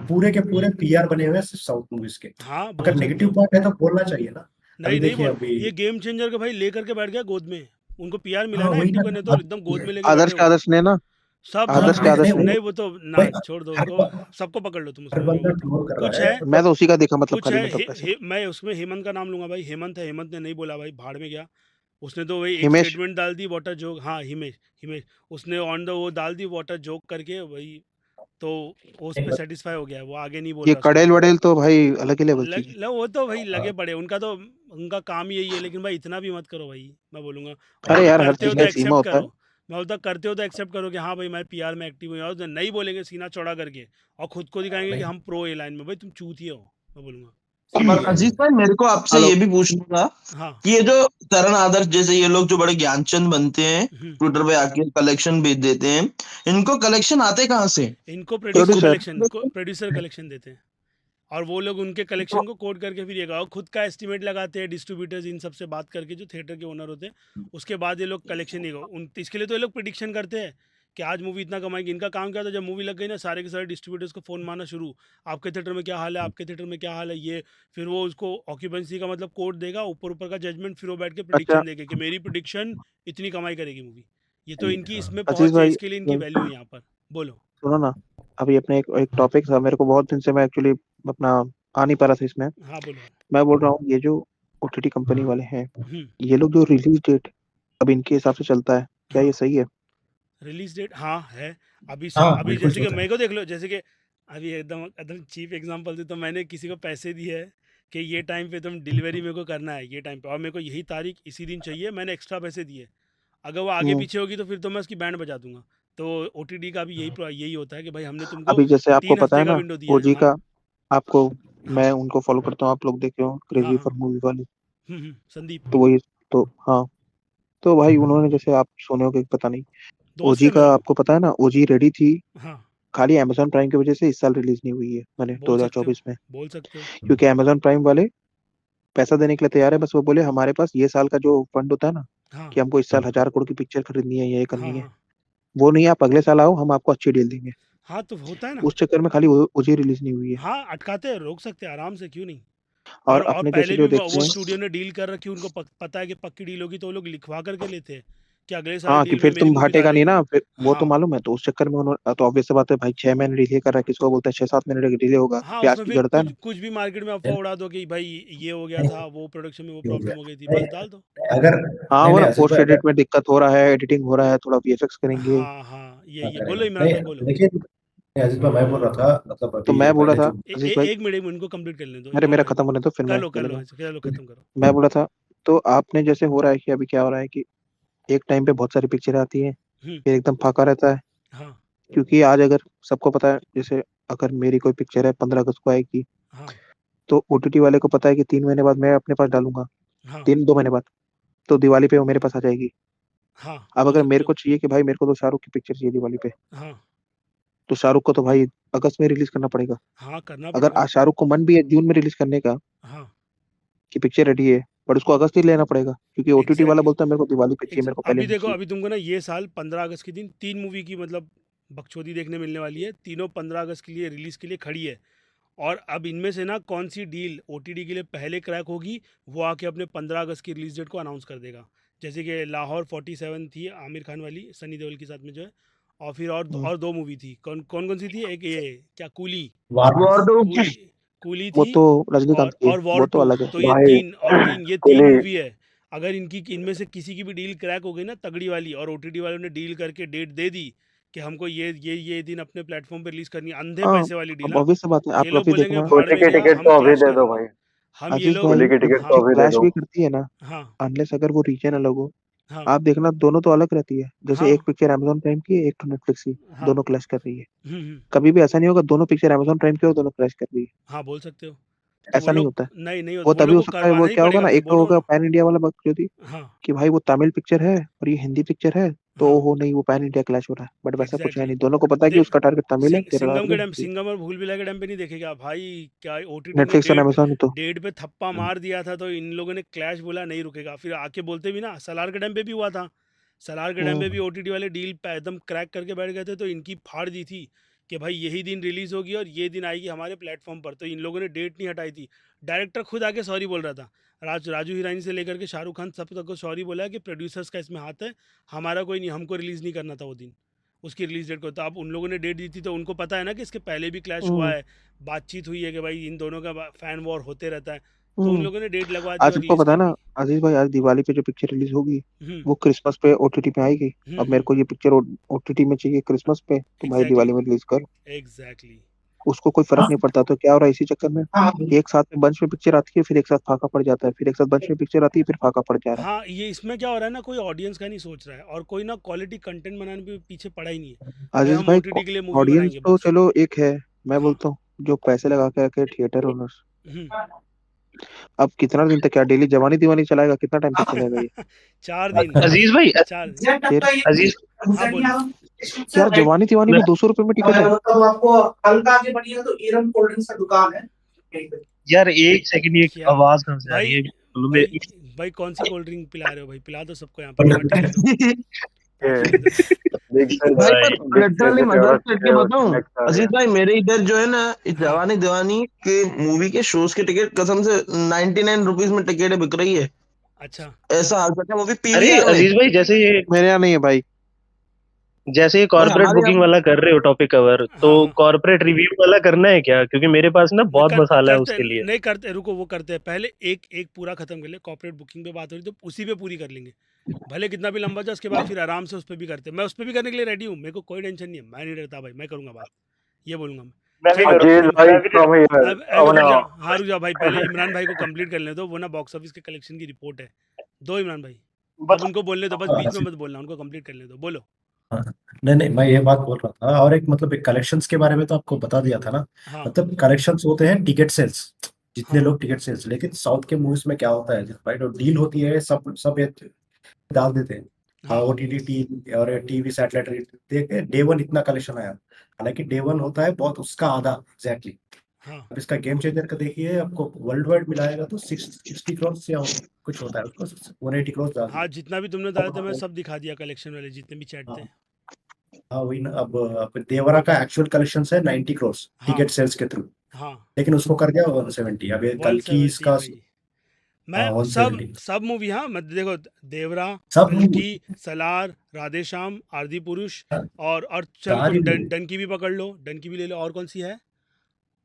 पूरे के पूरे पीआर बने हुए हैं सिर्फ साउथ मूवीज के। हाँ अगर बोल सकते नेगेटिव हो। पॉइंट है तो बोलना चाहिए ना। नहीं अभी नहीं देखिए बोल, अभी। ये गेम चेंजर के भाई लेकर के बैठ गया गोद में, उनको पीआर मिला हाँ ना वही एक्टिव ना। करने, तो अब एकदम गोद में लेके बैठे आदर्श के वो। आदर्श ने ना, सब हाँ, आदर्श के हाँ आदर्श नहीं ने। वो नहीं वो तो ना, भाई, छोड़ दो हर उसको, सबको पकड़ लो तुम हर उसमें बंदा ट्रोल कर कुछ रहा है। है। मैं तो उसी का देखा, मतलब कुछ खाली है मतलब पैसे। मैं उसमें हेमंत का नाम लूंगा भाई, हेमंत है, हेमंत ने नहीं बोला भाई, भाड़ में गया। उसने तो वही एक हिमेश। स्टेटमेंट डाल दी वाटर जोक, हाँ हिमेश, हिमेश उसने ऑन द वो डाल दी वाटर जोक करके वही, तो वो उस नहीं, पर सेटिस्फाई हो गया, वो आगे नहीं बोल ये रहा उसके कड़ेल बाद। वड़ेल तो भाई अलग ही लेवल चीज है। वो तो भाई लगे हाँ, पड़े, उनका तो उनका काम ही यही है, लेकिन भाई इतना भी मत करो भाई, मैं बोलूँगा। और अरे अगर यार, हर करते हो चीज तो का एक सीमा एक्सेप्ट होता है। करो, मैं बोलता करते हो तो एक्सेप्ट करो कि हाँ भाई मैं पीआर में एक्टिव हूँ, और तो नहीं बोलेंगे सीना चौड़ा करके और खुद को दिखाएंगे कि नहीं हम प्रो ए लाइन में, भाई तुम चूतिए हो, मैं बोलूँगा पर सीधी अजीज भाई मेरे को आपसे हेलो ये भी पूछना था हाँ। कि ये जो करण आदर्श जैसे ये लोग जो बड़े ज्ञानचंद बनते हैं ट्विटर पे आके कलेक्शन भेज देते हैं, इनको कलेक्शन आते कहाँ से? इनको प्रोड्यूसर प्रोड्यूसर कलेक्शन देते हैं, और वो लोग उनके कलेक्शन को कोड करके फिर ये और खुद का एस्टिमेट लगाते हैं, डिस्ट्रीब्यूटर्स इन सब से बात करके जो थिएटर के ओनर होते हैं, उसके बाद ये लोग कलेक्शन ही उन इसके लिए तो ये लोग प्रिडिक्शन करते हैं कि आज मूवी इतना कमाएगी। इनका काम क्या था, जब मूवी लग गई ना सारे के सारे डिस्ट्रीब्यूटर्स को फ़ोन मारना शुरू, आपके थिएटर में क्या हाल है, आपके थिएटर में क्या हाल है, ये फिर वो उसको ऑक्यूपेंसी का मतलब कोड देगा, ऊपर ऊपर का जजमेंट, फिर वो बैठ के अच्छा प्रिडिक्शन देगा कि मेरी प्रिडिक्शन इतनी कमाई करेगी मूवी। ये तो इनकी इसमें अजीज पहुंच है, भाई इसके लिए इनकी वैल्यू है यहाँ पर। बोलो। सुनो ना, अभी अपने एक टॉपिक था, मेरे को बहुत दिन से मैं एक्चुअली अपना आ नहीं पा रहा था इसमें। हाँ बोलो। मैं बोल रहा हूँ ये जो ओटीटी कंपनी वाले हैं, हम्म, ये लोग जो रिलीज डेट अब इनके हिसाब से चलता है, क्या हाँ ये सही है? रिलीज डेट हाँ है। अभी हाँ अभी बिल्कुल जैसे कि ठीक है। मेरे को देख लो, जैसे कि अभी एकदम एकदम चीप एग्जांपल दे तो मैंने किसी को पैसे दिए है कि ये टाइम पे तुम डिलीवरी मेरे को करना है, ये टाइम पे, और मेरे को यही तारीख इसी दिन चाहिए, मैंने एक्स्ट्रा पैसे दिए। अगर वो आगे हम्म, पीछे होगी तो फिर तो मैं उसकी बैंड बजा दूंगा। तो ओटीटी का भी यही होता है कि भाई हमने तुमको अभी जैसे आपको 3 पता हफ्ते है का ना विंडो दिया है। ओजी हाँ का, आपको हाँ मैं उनको फॉलो करता हूँ, आप लोग देखे हो हाँ क्रेजी हाँ। फॉर मूवी वाले, संदीप। तो वही, तो हाँ, तो भाई उन्होंने जैसे आप सुने हो कि पता नहीं, दोस्त ओजी है का मेरा वो। आपको पता है ना, ओजी रेडी थी, हाँ खाली अमेजोन प्राइम की वजह से इस साल रिलीज नहीं हुई है, मैंने बोल सकते हो, 2024 में, बोल सकते हो। क्योंकि अमेजोन प्राइम वाले पैसा देने के लिए तैयार है, बस वो बोले हमारे पास ये साल का जो फंड होता है ना, हाँ कि हमको इस साल 1000 करोड़ की पिक्चर खरीदनी है, ये हाँ करनी है, हाँ वो नहीं है, आप अगले साल आओ, हम आपको अच्छी डील देंगे। हाँ, तो होता है ना। उस चक्कर में खाली ओजी रिलीज नहीं हुई है। हाँ अटकाते हैं, रोक सकते हैं आराम से, क्यों नहीं। और और अपने जैसे पहले भी जो देखते वो हैं, स्टूडियो ने डील कर रखी, उनको पता है कि पक्की डील होगी, तो वो लोग लिखवा करके लेते हैं कि अगले साल हाँ, कि डील में फिर मेरी तुम मूवी भाटेगा नहीं डालेगी। ना, फिर वो तो हाँ मालूम है, तो उस चक्कर में उन्होंने, तो ऑब्वियस सी बात है भाई, 6 महीने डिले कर रहा है, किसको बोलता है 6-7 महीने डिले होगा, हाँ, प्याज उसमें की फिर जड़ता है कुछ ना। कुछ भी मार्केट में अफवाह उड़ा दो कि भाई ये हो गया था, वो प्रोडक्शन में वो ये हो प्रॉब्लम गया। हो गई थी, नहीं, बस डाल दो। अगर हाँ, नहीं वो नहीं ना आशीष पोस्ट भाई, अगर एडिट में दिक्कत हो रहा है, एडिटिंग हो रहा है, थोड़ा वीएफएक्स करेंगे। हाँ हाँ, हाँ, यही है। बोलो करेंगे इमरान नहीं, भाई, बोलो। लेकिन नहीं, आशीष भाई मैं बोल रहा था मतलब तो अभी मैं बोल मैंने रहा था जो अजीज भाई, एक मिनट इनको कंप्लीट कर लेने दो, अरे इमरान मेरा भाई खत्म बोलो। होने तो फिर मैं कर लो बोलूंगा। चलो, खत्म करो। मैं बोला था, तो आपने जैसे हो रहा है कि अभी क्या हो रहा है कि एक टाइम पे बहुत सारी पिक्चरें आती हैं, हम्म। फिर एकदम फाका रहता है, हाँ क्योंकि आज अगर सबको पता है, जैसे अगर मेरी कोई पिक्चर है 15 अगस्त को आएगी, हाँ तो ओटीटी वाले को पता है कि 3 महीने बाद मैं अपने पास डालूंगा, हाँ 2 महीने बाद, तो दिवाली पे वो मेरे पास आ जाएगी। हाँ, अब बोल अगर सकते मेरे हो। को चाहिए कि भाई मेरे को तो शाहरुख की पिक्चर चाहिए दिवाली पे, हाँ तो शाहरुख को तो भाई अगस्त में रिलीज करना पड़ेगा। हाँ, करना अगर पड़ेगा। शाहरुख को मन भी है जून में रिलीज करने का, हाँ कि पिक्चर रेडी है, पर उसको अगस्त ही लेना पड़ेगा, क्योंकि ओटीटी वाला एग्जैक्टली। बोलता है मेरे को दिवाली पे चाहिए, मेरे को पहले अभी नहीं देखो, चाहिए। अभी तुमको ना ये साल 15 अगस्त के दिन 3 मूवी की मतलब बकचोदी देखने मिलने वाली है, तीनों 15 अगस्त के लिए रिलीज के लिए खड़ी है। और अब इनमें से ना कौन सी डील ओटीटी के लिए पहले क्रैक होगी, वो आके अपने 15 अगस्त की रिलीज डेट को अनाउंस कर देगा। जैसे कि लाहौर 47 थी आमिर खान वाली, सनी देओल के साथ में जो है, और फिर हम्म, और दो मूवी थी, कौन कौन कौन सी थी, एक ये क्या कूली, वार वो और दो कूली कूली वो थी, तो रजनीकांत की है, और वॉर वो तो टू, अलग है। तो ये भाई तीन, और तीन, ये तीन कोहली मूवी है। अगर इनकी इनमें से किसी की भी डील क्रैक हो गई ना तगड़ी वाली, और ओटीटी वालों ने डील करके डेट दे दी कि हमको ये दिन अपने प्लेटफॉर्म पे रिलीज करनी है, अंधे हाँ, पैसे वाली डील, अब हाँ, ऑब्वियस बात है, ये आप लोग अभी बोलेंगे देखना, भाड़ कोहली में की जा, टिकट हम तो अभी क्लैश दे दो करेंगे। भाई। हम ये अजीज लोग भाई, कोहली की टिकट हाँ तो जो अभी दे क्लैश दो। भी करती है ना, हाँ अनलेस अगर वो रीजन अलग हो, हाँ आप देखना दोनों तो अलग रहती है, जैसे एक हाँ पिक्चर अमेजोन प्राइम की है, एक तो नेटफ्लिक्स की, हाँ। दोनों क्लैश कर रही है। हम्म। कभी भी ऐसा नहीं होगा दोनों पिक्चर अमेजोन प्राइम की और दोनों क्लैश कर रही है, हाँ बोल सकते हो। तो वो ऐसा नहीं लोग होता है। नहीं नहीं होता, वो वो तभी लोग हो को सकता है, वो करवाना ही क्या होगा पड़ेगा, ना, फिर एक तो बोलो होगा ना। पैन इंडिया वाला बकचोदी, हाँ कि भाई वो तमिल पिक्चर है और ये हिंदी पिक्चर है, तो हाँ, वो नहीं, वो पैन इंडिया क्लैश हो रहा है, बट वैसा कुछ है एग्जैक्टली। नहीं, दोनों को पता है कि उसका टारगेट तमिल है, केरला वाले हिंदी। सिंगम और भूल भुलैया के टाइम पे नहीं देखेगा भाई, क्या ओटीटी ने नेटफ्लिक्स और अमेजोन तो डेट पे थप्पा मार दिया था, तो इन लोगों ने क्लैश बोला नहीं रुकेगा, फिर आके बोलते भी ना, सलार के टाइम पे भी हुआ था। सलार के टाइम पे हम्म, भी ओटीटी वाले डील पे एकदम क्रैक करके बैठ गए थे, तो इनकी फाड़ दी थी कि भाई यही दिन रिलीज होगी और ये दिन आएगी हमारे प्लेटफॉर्म पर, तो इन लोगों ने डेट नहीं हटाई थी। डायरेक्टर खुद आके सॉरी बोल रहा था, राजू हिरानी से लेकर के शाहरुख खान सब तक को सॉरी बोला है कि प्रोड्यूसर्स का इसमें हाथ है, हमारा कोई नहीं, हमको रिलीज़ नहीं करना था वो दिन, उसकी रिलीज डेट को। तो अब उन लोगों ने डेट दी थी, तो उनको पता है ना कि इसके पहले भी क्लैश हुआ हम्म, है, बातचीत हुई है कि भाई इन दोनों का फैन वॉर होते रहता है, तो उन हम्म। लोगों ने डेट लगवा दी आज और आपको रिलीज पता है कर ना, दी। अजीज भाई, आज दिवाली पे जो पिक्चर रिलीज होगी, हम्म वो क्रिसमस पे ओटीटी पे आएगी। अब मेरे हम्म, को ये पिक्चर ओटीटी में चाहिए क्रिसमस पे, तो भाई एग्जैक्टली दिवाली में रिलीज कर। एग्जैक्टली। उसको कोई फर्क नहीं पड़ता। तो क्या हो रहा है इसी चक्कर में, हाँ एक साथ में बंच में पिक्चर आती है, फिर एक साथ फाका पड़ जाता है, फिर एक साथ बंच में पिक्चर आती है, फिर फाका पड़ जा रहा है। हाँ, ये इसमें क्या हो रहा है ना, कोई ऑडियंस का नहीं सोच रहा है और कोई ना क्वालिटी कंटेंट बनाने पे पीछे पड़ा ही नहीं है। भाई आजीज हम भाई, ओटीटी के लिए मूवी ऑडियंस बनाएंगे तो बस। चलो एक है, मैं हाँ। बोलता हूँ जो पैसे लगा के रखे थिएटर ओनर्स, हम्म। अब कितना दिन तक, क्या डेली जवानी दीवानी चलाएगा, कितना टाइम तक चलेगा ये? 4 दिन। अजीज भाई, 4 दिन। फिर अजीज हाँ, बोलो। यार जवानी दीवानी में 200 रुपए में टिकट है। मतलब आपको हल्का आगे बढ़िएगा तो इरम कोल्ड ड्रिंक्स का दुकान है कहीं पे। यार एक सेकंड, ये क्या आवाज कहाँ से आ रही भाई? है? मतलब भाई भाई कौन सी कोल्ड ड्रिंक पिला रहे हो भाई? पिला दो सबको यहाँ पे, पार्टी दे दो, पार्टी दे दो। बिग सर भाई भाई पर लिटरली मजाक करके बताऊं, नेक्स्ट आ अजीत गया। भाई मेरे इधर जो है ना, इस हाँ। जवानी दीवानी के मूवी के शोज के टिकट कसम से 99 रुपीज में टिकट बिक रही है। अच्छा। ऐसा हाल तक है, वो भी अरे पीवीआर में। अजीज भाई, मेरे यहाँ नहीं है भाई। जैसे ये भाई कॉर्पोरेट हमारे बुकिंग यहाँ वाला कर रहे हो टॉपिक कवर, तो हाँ हाँ। कॉर्पोरेट रिव्यू वाला करना है क्या? क्योंकि मेरे पास ना नहीं बहुत मसाला है उसके लिए। नहीं करते, रुको वो करते हैं पहले, एक एक पूरा खत्म कर ले। कॉर्पोरेट बुकिंग पे बात हो रही तो उसी पे पूरी कर लेंगे, भले कितना भी लंबा जाए, उसके बाद फिर आराम से उस पर भी करते हैं। मैं उस पर भी करने के लिए रेडी हूँ, मेरे को कोई टेंशन नहीं है, मैं नहीं डरता भाई, मैं करूँगा बात, ये बोलूँगा मैं। मैं भी चलो करूँ, अजीज भाई मैं भी फ्रॉम हियर अब रुक जा, हाँ रुक जा भाई, पहले इमरान भाई को कंप्लीट कर लेने दो, वो ना बॉक्स ऑफिस के कलेक्शन की रिपोर्ट है। दो इमरान भाई, अब उनको बोलने दो, बस बीच में मत बोलना, उनको कंप्लीट करने दो, बोलो। हाँ, नहीं नहीं मैं ये बात बोल रहा था और एक मतलब एक कलेक्शंस के बारे में तो आपको बता दिया था ना। हाँ मतलब कलेक्शंस होते हैं टिकट सेल्स, जितने हाँ लोग टिकट सेल्स, लेकिन साउथ के मूवीज में क्या होता है भाई, जो डील होती है सब सब ये डाल देते हैं। हाँ हाँ ओटीटी टी और टीवी सैटेलाइट देख डे वन इतना कलेक्शन आया, हालांकि डे वन होता है बहुत उसका आधा एग्जैक्टली। हाँ अब इसका गेम चेंजर का देखिए, आपको वर्ल्ड वाइड मिलाएगा तो 60 करोड़ से कुछ होता है, उसको 180 करोड़ डाल हाँ, दिया। जितना भी तुमने डाला था मैं सब दिखा दिया, कलेक्शन वाले जितने भी चैट थे। हाँ हाँ वही ना। अब देवरा का एक्चुअल कलेक्शन है 90 करोड़ हाँ टिकट सेल्स के थ्रू, हाँ, लेकिन उसको कर दिया 170। अब ये कल की 170 इसका भाई। मैं हाँ सब 170 सब मूवी, हाँ मैं देखो, देवरा, सब कल्कि, सलार, राधेश्याम, आरती पुरुष, और चलो सारी तुम मूवी। डन की भी पकड़ लो, डन की भी ले लो, और कौन सी है?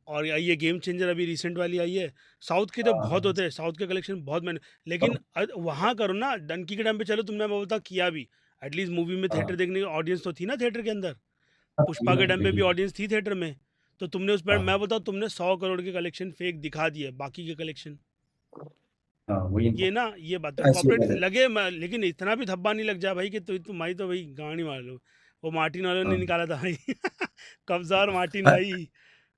और ये गेम चेंजर अभी रिसेंट वाली आई है। साउथ के तो बहुत होते हैं, साउथ के कलेक्शन बहुत मैंने, लेकिन वहाँ करो ना, डनकी के टाइम पे चलो, तुमने मैं बोलता किया भी, एटलीस्ट मूवी में थिएटर देखने की ऑडियंस तो थी ना थिएटर के अंदर। पुष्पा के टाइम पे भी ऑडियंस थी थिएटर में, तो तुमने उस पर, मैं बताऊँ, तुमने 100 करोड़ के कलेक्शन फेक दिखा दिए, बाकी के कलेक्शन हाँ वही ये ना, ये बात तो ऐसी कॉपरेट है। लगे लेकिन इतना भी धब्बा नहीं लग जाए भाई कि तुम्हारी तो भाई गाड़ी मार लो। वो मार्टिन वालों ने हाँ निकाला था भाई कब्जार मार्टिन भाई,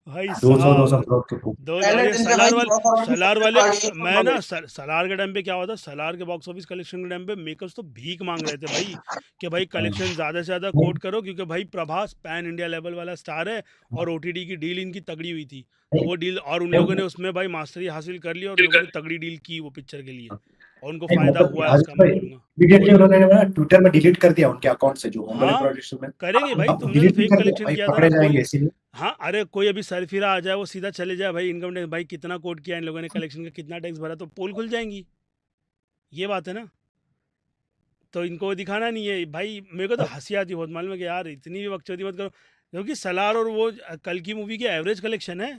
भाई 200 साहब। करोड़ के दो पहले और ये दिन पे भाई सलार वाले, 100 करोड़ की सलार सब्जेक्ट वाले काटी है मैं ना भाई। सलार के टाइम पे क्या हुआ था, सलार के बॉक्स ऑफिस कलेक्शन के टाइम पे मेकर्स तो भीख मांग रहे थे भाई, कि भाई कलेक्शन ज़्यादा से ज़्यादा नहीं कोट करो, क्योंकि भाई प्रभास पैन इंडिया लेवल वाला स्टार है, और ओटीटी की डील इनकी तगड़ी हुई थी, तो नहीं वो डील, और उन लोगों ने नहीं उसमें भाई मास्टरी हासिल कर ली, और उन लोगों ने तगड़ी डील की वो पिक्चर के लिए, और उनको नहीं, फ़ायदा मतलब हुआ है आज उसका, मैं भाई बोलूँगा। इमीडिएटली बोलो। उन्होंने ना ट्विटर में डिलीट कर दिया उनके अकाउंट से जो होमबले हाँ, प्रोडक्शन में। करेंगे भाई, अब तुमने तो डिलीट भी फेक कर दिया कलेक्शन भाई, किया था पकड़े कोई। जाएंगे इसीलिए। हाँ, अरे कोई अभी सरफिरा आ जाए, वो सीधा चले जाए भाई इनकम टैक्स, भाई कितना कोट किया इन लोगों ने, कलेक्शन का कितना टैक्स भरा, तो पोल खुल जाएंगी, ये बात है ना। तो इनको दिखाना नहीं है भाई, मेरे को तो हंसी आती बहुत, मालूम है कि यार इतनी भी बकचोदी मत करो, क्योंकि सलार और वो कल की मूवी की एवरेज कलेक्शन है,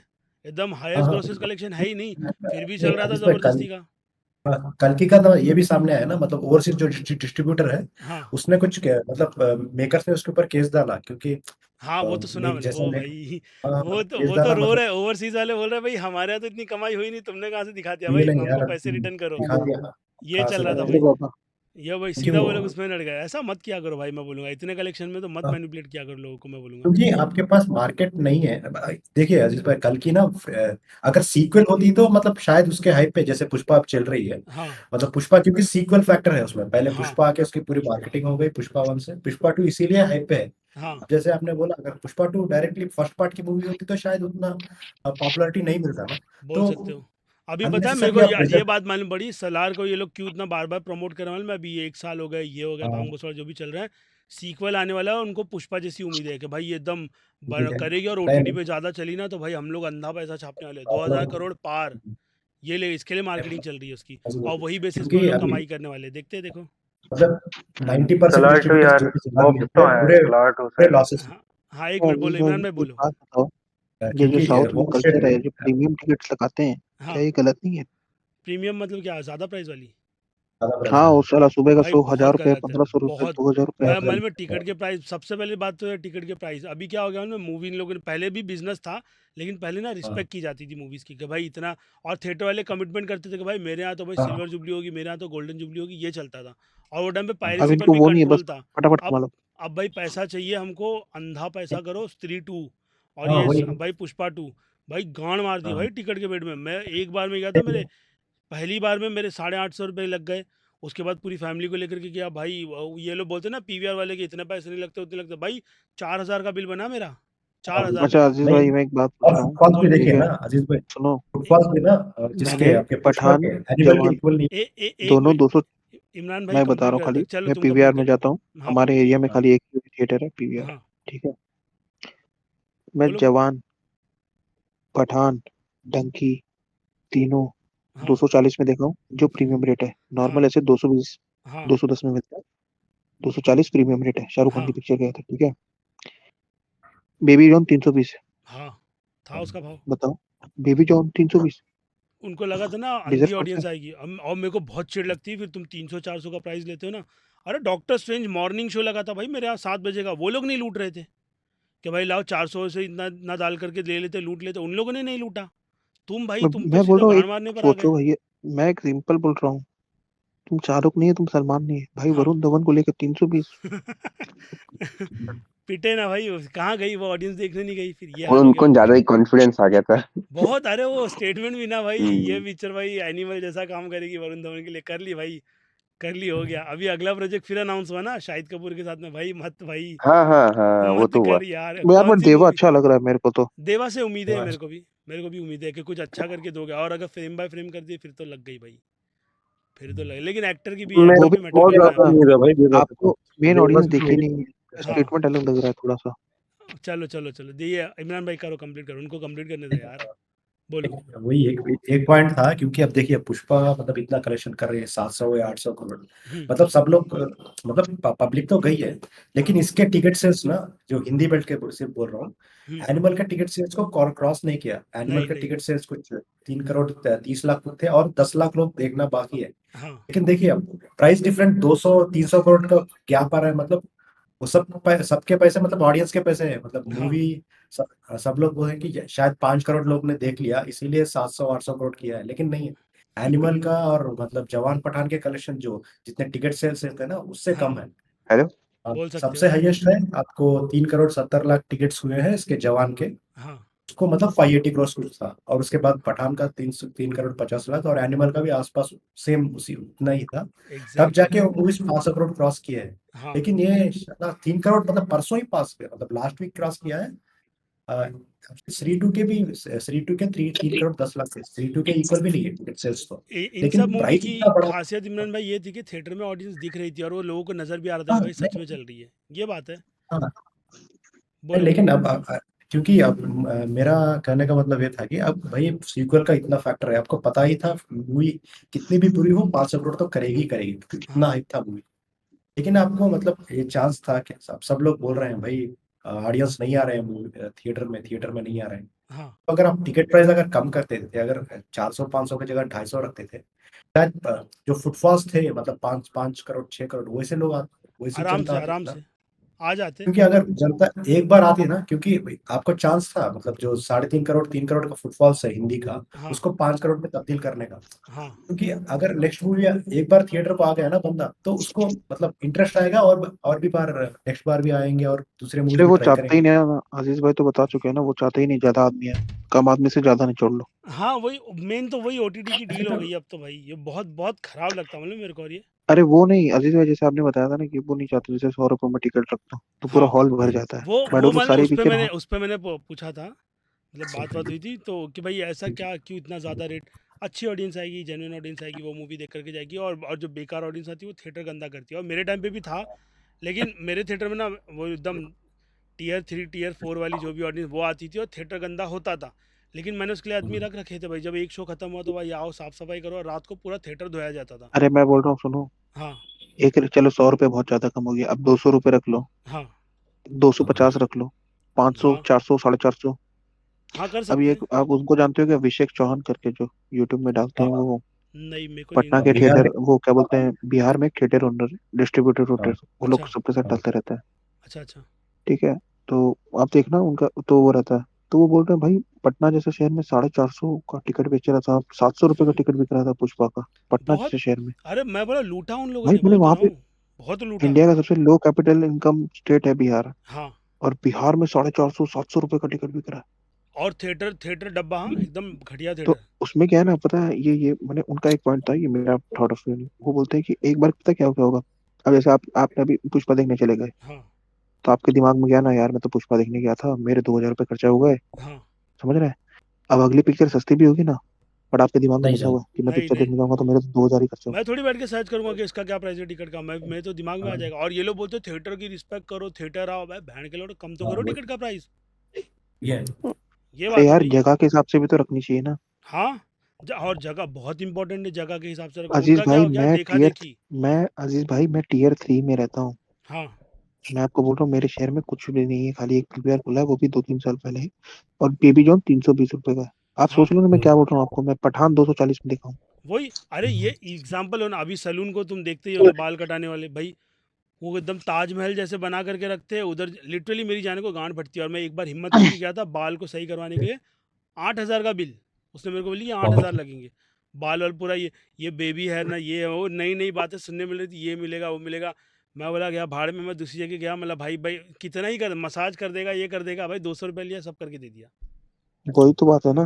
एकदम हाँ हाईएस्ट हाँ ग्रोसेस कलेक्शन है ही नहीं, फिर भी नहीं चल रहा था अजीज भाई कल ज़बरदस्ती का। हाँ, कल्कि का तो ये भी सामने आया ना, मतलब ओवरसीज जो डिस्ट्रीब्यूटर है हाँ उसने कुछ मतलब मेकर्स ने उसके ऊपर केस डाला, क्योंकि हाँ, वो तो सुना एक मैंने, जैसा ओ मेक भाई, केस वो तो डाला रो मतलब रहे, ओवरसीज वाले बोल रहे भाई हमारे यहाँ तो इतनी कमाई हुई नहीं, तुमने कहाँ से दिखा दिया ये भाई, नहीं हमको यार पैसे रिटर्न करो, दिखा दिया ये कहाँ से चल रहा था लगा अरे भाई। दिया बाबा, ये भाई क्योंकि सीधा वो वो लोग उसमें लड़ गए, ऐसा मत किया करो भाई, मैं बोलूँगा इतने कलेक्शन में तो मत मैनिपुलेट किया करो लोगों को, मैं बोलूँगा। क्योंकि आपके पास मार्केट नहीं है। देखिए अजीज भाई कल की ना अगर सीक्वल होती तो मतलब शायद उसके हाइप पे, जैसे पुष्पा अब चल रही है, हाँ मतलब पुष्पा क्योंकि सीक्वल फैक्टर है उसमें, पहले हाँ पुष्पा आके उसकी पूरी मार्केटिंग हो गई पुष्पा वन से, पुष्पा टू इसीलिए हाइप पे है। हाँ, अब जैसे आपने बोला अगर Pushpa two directly first part की मूवी होती तो शायद उतना पॉपुलैरिटी नहीं मिलता ना। बोल तो सकते हो। अभी पता है मेरे अननेसेसरली को आप ये प्रेशर। बात मालूम पड़ी, सलार को ये लोग क्यों इतना बार बार प्रमोट करने वाले, मैं अभी ये 1 साल हो गए, ये हो गया भांग भसौड़ा जो भी चल रहा है, सीक्वल आने वाला है, उनको पुष्पा जैसी उम्मीद है कि भाई ये एकदम करेगी, और ओटीटी पे ज़्यादा चली ना तो भाई हम लोग अंधा पैसा छापने वाले, आप 2000 लोग करोड़ पार, ये ले, इसके लिए मार्केटिंग चल रही है उसकी, और वही बेसिस पे वो क्योंकि लोग अभी कमाई करने वाले, देखते हैं देखो। मतलब 90% सलार टू डिस्ट्रीब्यूटर्स यार जो भी चला मॉब्स रहे तो हैं है, पूरे सलार टू पूरे शायद। लॉसेस हाँ हाँ, 1 मिनट अजीज बोलो भाई इमरान भाई, एक बोलो। बात बताओ, में, ये जो क्योंकि साउथ में वो कल्चर है, जो प्रीमियम टिकट्स लगाते हैं, क्या हाँ, ये गलत नहीं है? प्रीमियम मतलब क्या, ज़्यादा प्राइस वाली? ज्यादा प्राइस हाँ है। वो साला सुबह का भाई 100,000 बहुत रुपए, गलत है 1500 रुपए, बहुत। 2000 रुपए। मैं बहुत मतलब मैं गलत टिकट है। के प्राइस, सबसे पहले बात तो है टिकट के प्राइस। अभी क्या हो गया ना, मूवी इन लोगों ने, पहले भी बिजनेस था लेकिन पहले ना हाँ रिस्पेक्ट की जाती थी मूवीज़ की कि भाई इतना, और थिएटर वाले कमिटमेंट करते थे कि भाई मेरे यहाँ तो भाई हाँ सिल्वर जुबली होगी, मेरे यहाँ तो गोल्डन जुबली होगी, ये चलता था। और वो टाइम पे हाँ अब पायरेसी पर इनको भी वो नहीं है, बस कंट्रोल था। फटाफट कमा अब लो। अब भाई पैसा चाहिए हमको, अंधा पैसा करो, स्त्री टू और हाँ ये वही। भाई पुष्पा टू, भाई गांड मार दी हाँ भाई टिकट के बेड में। मैं एक बार में गया था, मेरे पहली बार में मेरे 850 रुपये लग गए। उसके बाद पूरी फैमिली को लेकर के गया भाई, ये लोग बोलते ना पीवीआर वाले के इतने पैसे नहीं लगते उतने लगते, भाई 4,000 का बिल बना मेरा, हाँ, 4,000 अच्छा का। अजीज नहीं। भाई, मैं एक बात पूछ और रहा हूँ, फुटफॉल्स भी बोलो। ठीक देखिए है? ना अजीज भाई, सुनो, फुटफॉल्स भी ना जिसके मैंने आपके पुष्पा पठान के एनिमल के जवान इक्वल नहीं। एक दोनों मिनट, 200, इमरान भाई मैं बता रहा कंप्लीट हूँ कर दे, खाली, चलो मैं तुम पीवीआर कंप्लीट में कर दो। जाता हूँ, हाँ बोलो। हमारे एरिया में हाँ खाली एक ही थिएटर है पीवीआर, हाँ ठीक है? मैं बोलो। जवान, पठान, डंकी तीनों हाँ 240 में देखा हूँ, जो प्रीमियम रेट है। हाँ नॉर्मल ऐसे 220, हाँ 210 में मिलता है, 240 प्रीमियम रेट है। शाहरुख खान हाँ की पिक्चर गया था, ठीक है? बेबी जॉन 320, हाँ था उसका भाव। बताओ, बेबी जॉन 320, उनको लगा था ना डिजर्व अंधी करता ऑडियंस है। आएगी, और मेरे को बहुत चिढ़ लगती है फिर तुम 300-400 का प्राइस लेते हो ना। अरे डॉक्टर स्ट्रेंज मॉर्निंग शो लगा था भाई मेरे यहाँ 7 बजे का, वो लोग नहीं लूट रहे थे कि भाई लाओ 400 से इतना इतना डाल करके ले लेते, लूट लेते, उन लोगों ने नहीं लूटा। तुम भाई, तुम तो मैं बोल सीधा रहा हूँ, गाड़ एक मारने पर आ सोचो गए। भैया, मैं एक सिंपल बोल रहा हूँ, तुम शाहरुख नहीं है, तुम सलमान नहीं है भाई, हाँ वरुण धवन को लेकर 320। पिटे ना भाई, कहाँ गई वो ऑडियंस, देखने नहीं गई, फिर ये हाल हो गया उनको उनका। ज्यादा ही कॉन्फिडेंस आ गया था। बहुत, अरे वो स्टेटमेंट भी ना भाई, ये हम्म। पिक्चर भाई एनिमल जैसा काम करेगी वरुण धवन के लिए, कर ली भाई, कर ली, हो गया। अभी अगला प्रोजेक्ट फिर अनाउंस हुआ ना शाहिद कपूर के साथ में, भाई मत भाई, हाँ हाँ हाँ, वो मत तो हुआ। कर यार, यार कौन पर सी देवा मूवी। अच्छा लग रहा है मेरे को तो। देवा से उम्मीदें तो है मेरे को भी उम्मीद है कि कुछ अच्छा करके दोगे, और अगर फ्रेम बाय फ्रेम कर दिए फिर तो लग गई भाई, फिर तो लग, लेकिन एक्टर की भी, वो एक्टर भी भी मैटर बहुत करता है ज्यादा, ना। उम्मीद है भाई देवा से तो। आपको मेन देवा ऑडियंस से तो देखी मेरी नहीं है, हाँ स्टेटमेंट अलग लग रहा है थोड़ा सा। चलो चलो चलो, ये इमरान भाई करो, कंप्लीट करो, उनको कंप्लीट करने दो यार, बोलो। वही एक एक पॉइंट था, क्योंकि अब देखिए पुष्पा मतलब इतना कलेक्शन कर रहे हैं 700 या 800 करोड़। हम्म मतलब सब लोग मतलब पब्लिक तो गई है, लेकिन हाँ इसके टिकट सेल्स ना, जो हिंदी बेल्ट के से बोल रहा हूँ, हम्म एनिमल का टिकट सेल्स को क्रॉस नहीं किया। एनिमल नहीं का नहीं टिकट सेल्स कुछ 3 करोड़ 30 लाख थे, और 10 लाख लोग देखना बाकी है। हाँ लेकिन देखिए अब प्राइस डिफरेंट 200 300 करोड़ का गैप आ रहा है। मतलब वो सबके पैसे, मतलब ऑडियंस के पैसे हैं। मतलब हाँ मूवी सब लोग वो है कि शायद 5 करोड़ लोग ने देख लिया इसीलिए 700 800 करोड़ किया है, लेकिन नहीं। एनिमल का और मतलब जवान पठान के कलेक्शन जो जितने टिकट सेल्स थे ना, उससे हाँ कम है। हेलो। अब बोल सकते सबसे हो। हाईएस्ट है आपको 3 करोड़ 70 लाख टिकट्स हुए हैं इसके जवान के। हाँ उसको मतलब 580 करोड़ कुछ था, और उसके बाद पठान का 3 करोड़ 50 लाख, और एनिमल का भी आसपास सेम उसी उतना ही था। तब एग्जैक्टली जाके वो मूवीज 500 करोड़ क्रॉस किए हैं। हाँ लेकिन ये 3 करोड़ मतलब परसों ही पास किया, मतलब लास्ट वीक क्रॉस किया है। अ, श्री टू के भी, श्री टू के 3 करोड़ 10 लाख थे, श्री टू के इक्वल भी नहीं है टिकट सेल्स तो। इन सब लेकिन मूवी प्राइस की इतना बड़ा। खासियत इमरान भाई ये थी कि थिएटर में ऑडियंस दिख रही थी और वो लोगों को नजर भी आ रहा था कि हाँ भाई सच में नहीं, चल रही है, ये बात है। हाँ नहीं, बोलो। लेकिन अब क्योंकि अब मेरा कहने का मतलब ये था कि अब भाई सीक्वल का इतना फैक्टर है, आपको पता ही था मूवी कितनी भी बुरी हो 500 करोड़ तो करेगी ही करेगी, क्योंकि इतना हाँ हाइप था मूवी। लेकिन आपको मतलब ये चांस था कि सब लोग बोल रहे हैं भाई ऑडियंस नहीं आ रहे हैं मूवी थिएटर में नहीं आ रहे हैं। हाँ तो अगर आप टिकट प्राइस अगर कम करते थे, अगर 400 500 की जगह 250 रखते थे, शायद जो फुटफॉल्स थे मतलब 5 5 करोड़ 6 करोड़ वैसे लोग वैसी जनता आती आराम ना। से आ जाते। क्योंकि अगर जनता एक बार आती ना, क्योंकि भाई आपको चांस था, मतलब जो 3.5 करोड़ 3 करोड़ का फुटफॉल्स है हिंदी का, हाँ उसको 5 करोड़ में तब्दील करने का। हाँ क्योंकि अगर नेक्स्ट मूवी एक बार थिएटर को आ गया ना बंदा, तो उसको मतलब इंटरेस्ट आएगा, और भी बार नेक्स्ट बार भी आएंगे और दूसरे मूवीज अरे भी वो ट्राई चाहते ही करेंगे। नहीं है ना, अजीज भाई तो बता चुके हैं ना, वो चाहते ही नहीं, ज्यादा आदमी है, कम आदमी से ज्यादा निचोड़ लो। हाँ वही मेन तो वही ओटीटी की डील हो ऐसा गई है अब तो भाई, ये बहुत बहुत खराब लगता है मतलब मेरे को, और ये। अरे वो नहीं अजीज भाई, जैसे आपने बताया था ना कि वो नहीं चाहते, जैसे 100 रुपए में टिकट रखता हूँ तो पूरा हाँ हॉल भर जाता है। मैं वो बोलूँ मतलब सारी पिक्चर हॉल। उस पे मैंने पूछा था, मतलब बात हुई थी तो कि भाई ऐसा क्या, क्यों इतना ज़्यादा रेट। अच्छी ऑडियंस आएगी, जेन्युइन ऑडियंस आएगी, वो मूवी देख करके जाएगी, और जो बेकार ऑडियंस आती है वो थिएटर गंदा करती है, और मेरे टाइम पे भी था। लेकिन मेरे थिएटर में ना वो एकदम टियर 3 टियर 4 वाली जो भी ऑडियंस वो आती थी और थिएटर गंदा होता था। लेकिन मैंने उसके लिए आदमी रख रखे थे भाई, जब एक शो खत्म हुआ तो भाई आओ साफ सफाई करो, और रात को पूरा थिएटर धोया जाता था। अरे मैं बोल रहा हूँ सुनो, हाँ एक चलो 100 रुपए बहुत ज्यादा कम हो गया, अब 200 रुपए रख लो, हाँ 250 रख लो, 500, हाँ 400, 450। हाँ कर अब सकते ये हैं। आप उनको जानते हो क्या, अभिषेक चौहान करके जो यूट्यूब में डालते हैं वो, नहीं मेरे को नहीं पटना के मालूम। बिहार थिएटर वो क्या बोलते हैं, बिहार में एक थिएटर ओनर है, डिस्ट्रीब्यूटर हाँ रोटर, वो लोग अच्छा सबके साथ हाँ डालते रहता है। अच्छा अच्छा। ठीक है, तो आप देखना उनका तो वो रहता है। तो वो बोल रहे हैं भाई पटना जैसे शहर में 450 का टिकट बेच रहा था, 700 रुपए का टिकट बिक रहा था पुष्पा का, पटना बहुत। जैसे शहर में। अरे मैं बोला लूटा उन लोगों भाई ने, मैंने बोल तो वहां रहा पे, हूँ। बहुत लूटा। इंडिया का सबसे लो कैपिटल इनकम स्टेट है बिहार, हाँ। और बिहार में 450 700 रुपए का टिकट बिक रहा और थिएटर थिएटर डब्बा, हाँ है। एकदम घटिया तो थिएटर। उसमें क्या है ना, पता है ये मैंने उनका एक पॉइंट था, ये मेरा थॉट ऑफ व्यू, वो बोलते हैं कि एक बार पता है क्या होगा। अब जैसे आपने अभी पुष्पा देखने चले गए, हाँ तो आपके दिमाग में गया ना यार मैं तो पुष्पा देखने गया था, मेरे 2000 रुपये खर्चा हो गए, हाँ। समझ रहे हैं। अब अगली पिक्चर सस्ती भी होगी ना, बट आपके दिमाग में नहीं बसा जाए। हुआ है कि मैं नहीं पिक्चर नहीं, देखने जाऊंगा तो मेरे तो 2000 ही खर्चा मैं थोड़ी बैठ के सर्च करूंगा कि इसका क्या प्राइस है टिकट का। मैं तो दिमाग में आ हाँ जाएगा। और ये लोग बोलते थिएटर की रिस्पेक्ट करो, थिएटर आओ। भाई बहन के लोग कम तो हाँ करो वो टिकट का प्राइस। ये है। होगा। ये अरे बात हो यार रही है। जगह के हिसाब से भी तो रखनी चाहिए ना। हाँ। और जगह बहुत इंपॉर्टेंट है, जगह के हिसाब से रखो। अजीज उनका क्या भाई हो गया, मैं देखा टीयर देखी। मैं अजीज भाई मैं टीयर 3 में रहता हूँ। हाँ मैं आपको बोल रहा हूँ मेरे शहर में कुछ भी नहीं है, खाली एक पीवीआर खुला है, वो भी 2 3 साल पहले ही, और बेबी जॉन 320 रुपए का है। आप हाँ। सोच लो ना मैं हम्म, क्या बोल रहा हूँ आपको, मैं पठान 240 में देखा हूँ। वही। अरे ये एग्जाम्पल हो ना, अभी सैलून को तुम देखते ही हो ना, बाल कटाने वाले भाई, वो एकदम ताजमहल जैसे बना करके रखते हैं उधर। लिटरली मेरी जाने को गांड फटती है। और मैं एक बार हिम्मत करके गया था बाल को सही करवाने के लिए, 8,000 का बिल। उसने मेरे को बोली 8,000 बहुत लगेंगे। बाल वाल पूरा ये बेबी है ना, ये है, वो नई नई बातें सुनने मिल रही थी, ये मिलेगा वो मिलेगा। मैं बोला गया भाड़ में। मैं दूसरी जगह गया, मतलब भाई भाई कितना ही कर, मसाज कर देगा, ये कर देगा। भाई 200 रुपये लिया, सब करके दे दिया। वही तो बात है ना,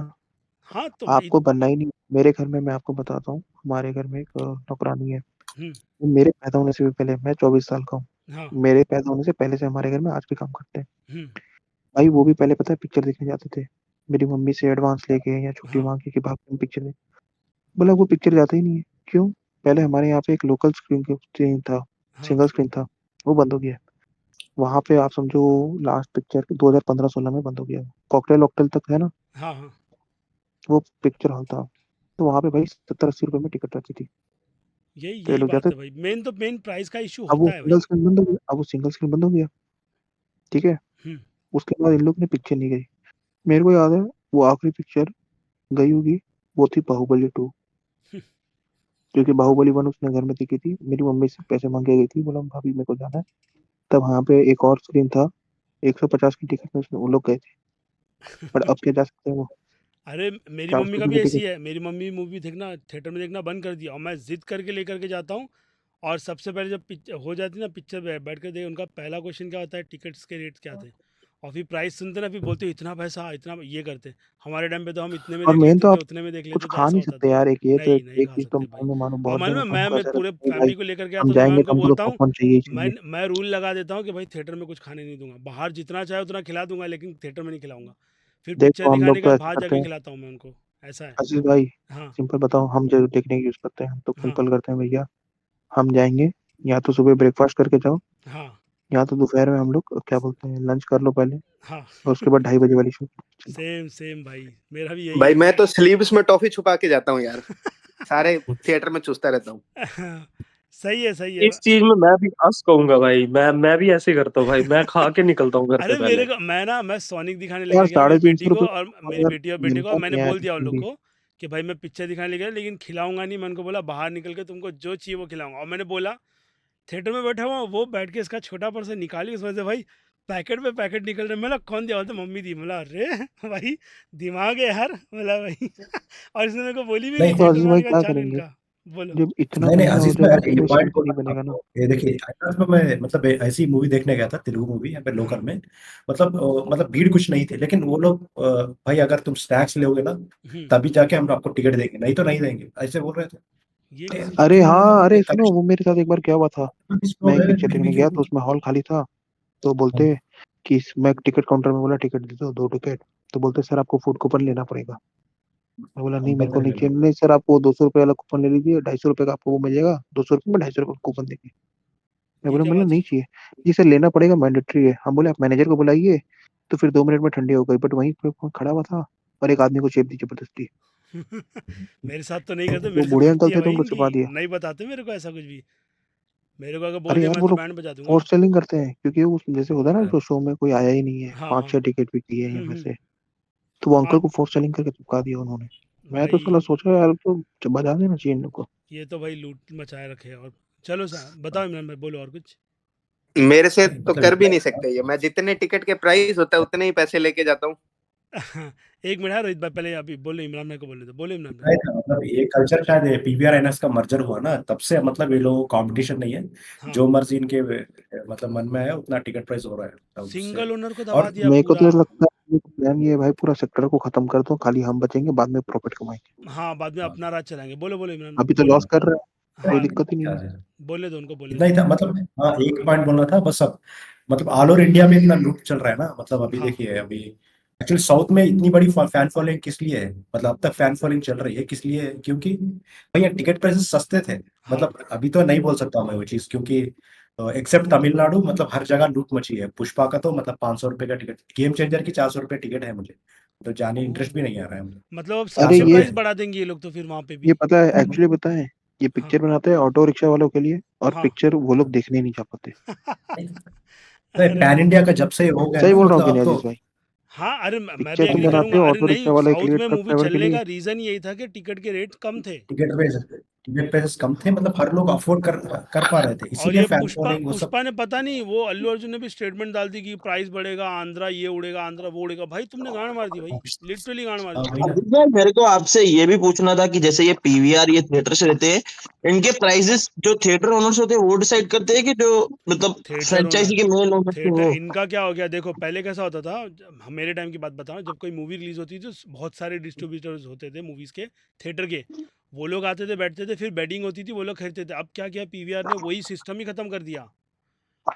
हाँ तो आपको बनना ही नहीं। मेरे घर में मैं आपको बताता हूँ, हमारे घर में एक नौकरानी है। हम्म। वो मेरे पैदा होने से भी पहले, मैं 24 साल का हूँ, हाँ। मेरे पैदा होने से पहले से हमारे घर में आज भी काम करते हैं। हम्म। भाई वो भी पहले पता है पिक्चर देखने जाते थे, मेरी मम्मी से एडवांस लेके या छुट्टी हाँ मांग के कि भाग तुम पिक्चर देख। बोला वो पिक्चर जाता ही नहीं है, क्यों? पहले हमारे यहाँ पे एक लोकल स्क्रीन था, हाँ सिंगल स्क्रीन था, वो बंद हो गया है। वहां पे आप समझो लास्ट पिक्चर 2015-16 में बंद हो गया। कॉकटेल वॉकटेल तक है ना, हाँ हाँ। वो पिक्चर हॉल था। तो वहां पे भाई 70 80 रुपए में टिकट रहती थी, यही तो ये यही लोग जाते बात है थे। भाई। मेन तो मेन प्राइस का इशू अब वो होता है सिंगल भाई। स्क्रीन बंद हो गया, अब वो सिंगल स्क्रीन बंद हो गया, ठीक है। हम्म। उसके बाद इन लोग ने पिक्चर नहीं गई। मेरे को याद है वो आखिरी पिक्चर गई होगी, वो थी बाहुबली 2, क्योंकि बाहुबली 1 उसने घर में देखी थी, मेरी मम्मी से पैसे मांगे गई थी, बोला भाभी मेरे को जाना है। तब वहाँ पे एक और स्क्रीन था, 150 की टिकट में उसमें वो लोग गए थे। पर अब क्या जा सकते हैं वो, अरे मेरी मम्मी 400 का रुपये भी की ऐसी टिकट। है। मेरी मम्मी मूवी देखना थिएटर में देखना बंद कर दिया, और मैं जिद करके लेकर के जाता हूँ। और सबसे पहले जब पिक्चर हो जाती है ना, पिक्चर बैठ कर देख, उनका पहला क्वेश्चन क्या होता है, टिकट्स के रेट क्या थे। और फिर प्राइस सुनते ना, फिर बोलते इतना पैसा, इतना ये करते। हमारे टाइम पे तो हम इतने में और देख मेन लेते तो थे, आप उतने में देख कुछ लेते थे, खा ऐसा नहीं होता सकते था। यार, एक ये तो नहीं नहीं एक खा चीज तो सकते भाई। मानो मानो और बहुत मालूम दिन है, हमको मैं ऐसा पूरे रहता है कि भाई फैमिली को लेकर के हम आता हूँ, तो मैं जाएंगे तो उनको हमको तो बोलता हूँ, पॉपकॉर्न चाहिए ही चाहिए। मैं रूल लगा देता हूँ कि भाई थिएटर में कुछ खाने नहीं दूंगा। बाहर जितना चाहे उतना खिला दूंगा, लेकिन थिएटर में नहीं खिलाऊंगा। फिर पिक्चर देखो हम लोग दिखाने के तो बाद ऐसा बाहर करते जाके हैं, खिलाता हूँ मैं उनको। ऐसा है। आशीष भाई, हाँ सिंपल बताओ, हम जो टेक्निक यूज करते हैं हम तो हाँ सिंपल करते हैं भैया। हम जाएंगे, या तो सुबह ब्रेकफास्ट करके जाओ, हाँ या तो दोपहर में हम लोग क्या बोलते हैं लंच कर लो पहले, हाँ। और उसके बाद 2:30 बजे वाली शो चलो। सेम सेम भाई, मेरा भी यही भाई है। मैं तो स्लीव्स में टॉफी छुपा के जाता हूँ यार, सारे थिएटर में चूसता रहता हूँ। सही है सही है। इस चीज में मैं भी हंस कहूंगा भाई, मैं भी ऐसे ही करता हूँ भाई, मैं खा के निकलता हूँ घर से अरे पहले। मेरे को, मैं सोनिक दिखाने यार लेकर गया साढ़े मेरी तीन बेटी सौ को, रुपये और मेरी यार बेटी और बेटे को। मिलता मैंने नहीं है बोल दिया उन लोग भी। को कि भाई मैं पिक्चर दिखाने ले गया, लेकिन खिलाऊंगा नहीं। मैं उनको बोला बाहर निकल के तुमको जो चाहिए वो खिलाऊंगा। और मैंने बोला थिएटर में बैठा हुआ हूँ, वो बैठ के इसका छोटा पर्सन निकाली, उसमें से भाई पैकेट पे पैकेट निकल रहे। मैं कौन दिया? बोलते मम्मी दी। बोला अरे भाई दिमाग है यार, बोला भाई। और इसने मेरे को बोली भी नहीं, नहीं तो थिएटर अजीज में भाई आने का क्या चालू करेंगे, इनका। बोलो। जब इतना नहीं नहीं महंगा हो आशीष जाएगा मैं तो ये कोई पॉइंट सेंस ही नहीं बोलना बनेगा ना। आपको, ये देखिए आईनॉक्स में मैं मतलब ऐसी मूवी देखने गया था, तेलुगु मूवी यहाँ पे हाँ लोकल में। मतलब भीड़ कुछ नहीं थी, लेकिन वो लोग भाई अगर तुम स्नैक्स लोगे ना तभी जाके हम आपको टिकट देंगे, नहीं तो नहीं देंगे, ऐसे बोल रहे थे। ये अरे कैसी अरे बात हुई? हाँ, मतलब अरे ये सुनो वो मेरे साथ एक बार क्या हुआ था। स्लो मैं एक है पिक्चर फिर भी देखने गया क्यों? तो उसमें हॉल खाली था, तो बोलते कि मैं टिकट काउंटर में बोला टिकट दे दो 2 टिकट, तो बोलते सर आपको फूड कूपन लेना पड़ेगा। मैं बोला नहीं मेरे को कंपलसरी नहीं लेना चाहिए। नहीं सर आपको 200 रुपये वाला कूपन ले लीजिए, 250 रुपये का आपको वो मिलेगा, 200 रुपये में 250 रुपये का कूपन देंगे। मैं ये बोला क्या मतलब बात नहीं हुई? चाहिए, जी सर लेना पड़ेगा मैंडेटरी है। हम बोले आप मैनेजर को बुलाइए, तो फिर 2 मिनट में ठंडी हो गई, बट वहीं पे वो खड़ा हुआ था और एक आदमी को चेप दी जबरदस्ती। मेरे साथ तो नहीं करते, वो मेरे से बूढ़े अंकल फटती है थे तो भाई उनको इनकी। छुपा दिया। नहीं बताते मेरे को ऐसा कुछ भी। मेरे को अगर बोल अरे दिया यार मैं वो तो लोग बैंड बजा दूंगा। फोर्स सेलिंग करते हैं, क्योंकि वो जैसे होता है ना जो शो में कोई आया ही नहीं है, हाँ हाँ। 5 6 टिकट बिकी है या हम्म। वैसे, तो वो अंकल हाँ को फोर्स सेलिंग करके चिपका दिया उन्होंने। मैं तो साला भाई सोचा यार तो बजा देना चाहिए इन लोग को। ये तो भाई लूट मचाए रखे हैं। और चलो बताओ इमरान भाई, बोलो और कुछ। मेरे से नहीं, तो मतलब कर भी इतना नहीं सकते ये। मैं जितने टिकट के प्राइस होता है उतने ही पैसे लेके जाता हूँ। एक मिनट है रोहित भाई, पहले अभी बोलो, इमरान भाई को बोलने दो, बोलो इमरान भाई। इतना ही था, मतलब ये कल्चर शायद पीवीआर एनएस का मर्जर हुआ ना, तब से मतलब ये लोगों को कंपटीशन नहीं है। हाँ, जो मर्जी इनके मतलब मन में है उतना टिकट प्राइस हो रहा है तब से। सिंगल ओनर को दबा और दिया मेरे को पूरा। तो लगता है प्लान ये है भाई, पूरा सेक्टर को खत्म कर दो, खाली हम बचेंगे, बाद में प्रॉफिट कमाएंगे। हाँ, बाद में हाँ, अपना राज चलाएंगे। बोलो बोलो इमरान भाई, अभी तो बोलो। लॉस कर रहे हैं, कोई हाँ, दिक्कत ही नहीं क्या है। है? बोलने दो उनको, बोलने इतना ही दो। था मतलब। हाँ, एक पॉइंट बोलना था बस। अब मतलब ऑल ओवर इंडिया में इतना लूट चल रहा है ना, मतलब अभी हाँ, देखिए अभी एक्चुअली साउथ में इतनी बड़ी फैन फॉलोइंग किस लिए है, मतलब अब तक फैन फॉलोइंग चल रही है किस लिए है, क्योंकि भैया टिकट प्राइसेस सस्ते थे। हाँ, मतलब अभी तो नहीं बोल सकता मैं वो चीज़, क्योंकि एक्सेप्ट तमिलनाडु मतलब हर जगह लूट मची है। पुष्पा का तो मतलब 500 रुपये का टिकट, गेम चेंजर की 400 रुपये टिकट है मुझे, तो जाने ओ, इंटरेस्ट भी नहीं आ रहा है मुझे। मतलब अब चार अरे सबसे सौ ये प्राइस रुपये बढ़ा देंगे ये लोग तो फिर वहां पे ये भी। पता है, एक्चुअली बताएं, ये हाँ, पिक्चर बनाते हैं ऑटो रिक्शा वालों के लिए, और हाँ। पिक्चर वो लोग देखने ही नहीं जा पाते। अरे पैन इंडिया का जब से हो गया सही ना, बोल रहा हूँ मतलब कि अब नहीं तो अजीज भाई? हाँ, अरे मैं भी पिक्चर तुम एग्री बनाते करूंगा। हो अरे ऑटो नहीं, रिक्शा वाले के साउथ लिए, में ट्रक मूवी ड्राइवर के चलने लिए। का रीजन यही था कि टिकट के रेट कम थे। टिकट प्राइसेस कम थे, मतलब हर लोग अफोर्ड कर पा रहे थे, और इसीलिए ये फैन पुष्पा फॉलोइंग वो सब। पुष्पा ने पता नहीं, वो अल्लू अर्जुन ने भी स्टेटमेंट डाल दी कि प्राइस बढ़ेगा, आंध्रा ये उड़ेगा, आंध्रा वो उड़ेगा। भाई तुमने गांड मार दी भाई, लिटरली गांड मार दी वही तुमने। ना। अभी ना मेरे को आपसे ये भी पूछना था कि जैसे ये पीवीआर ये थिएटर से रहते हैं, इनके प्राइजेस जो थिएटर ओनर्स होते हैं वो डिसाइड करते हैं कि जो मतलब थिएटर फ्रेंचाइजी ओनर, के मेन ओनर्स थे थिएटर वो। इनका क्या हो गया देखो, पहले कैसा होता था, मेरे टाइम की बात बताऊं, जब कोई मूवी रिलीज होती थी तो बहुत सारे डिस्ट्रीब्यूटर्स होते थे मूवीज के, थिएटर के। वो लोग आते थे, बैठते थे, फिर बेडिंग होती थी, वो लोग खरीदते थे। अब क्या किया पीवीआर ने, वही सिस्टम ही खत्म कर दिया।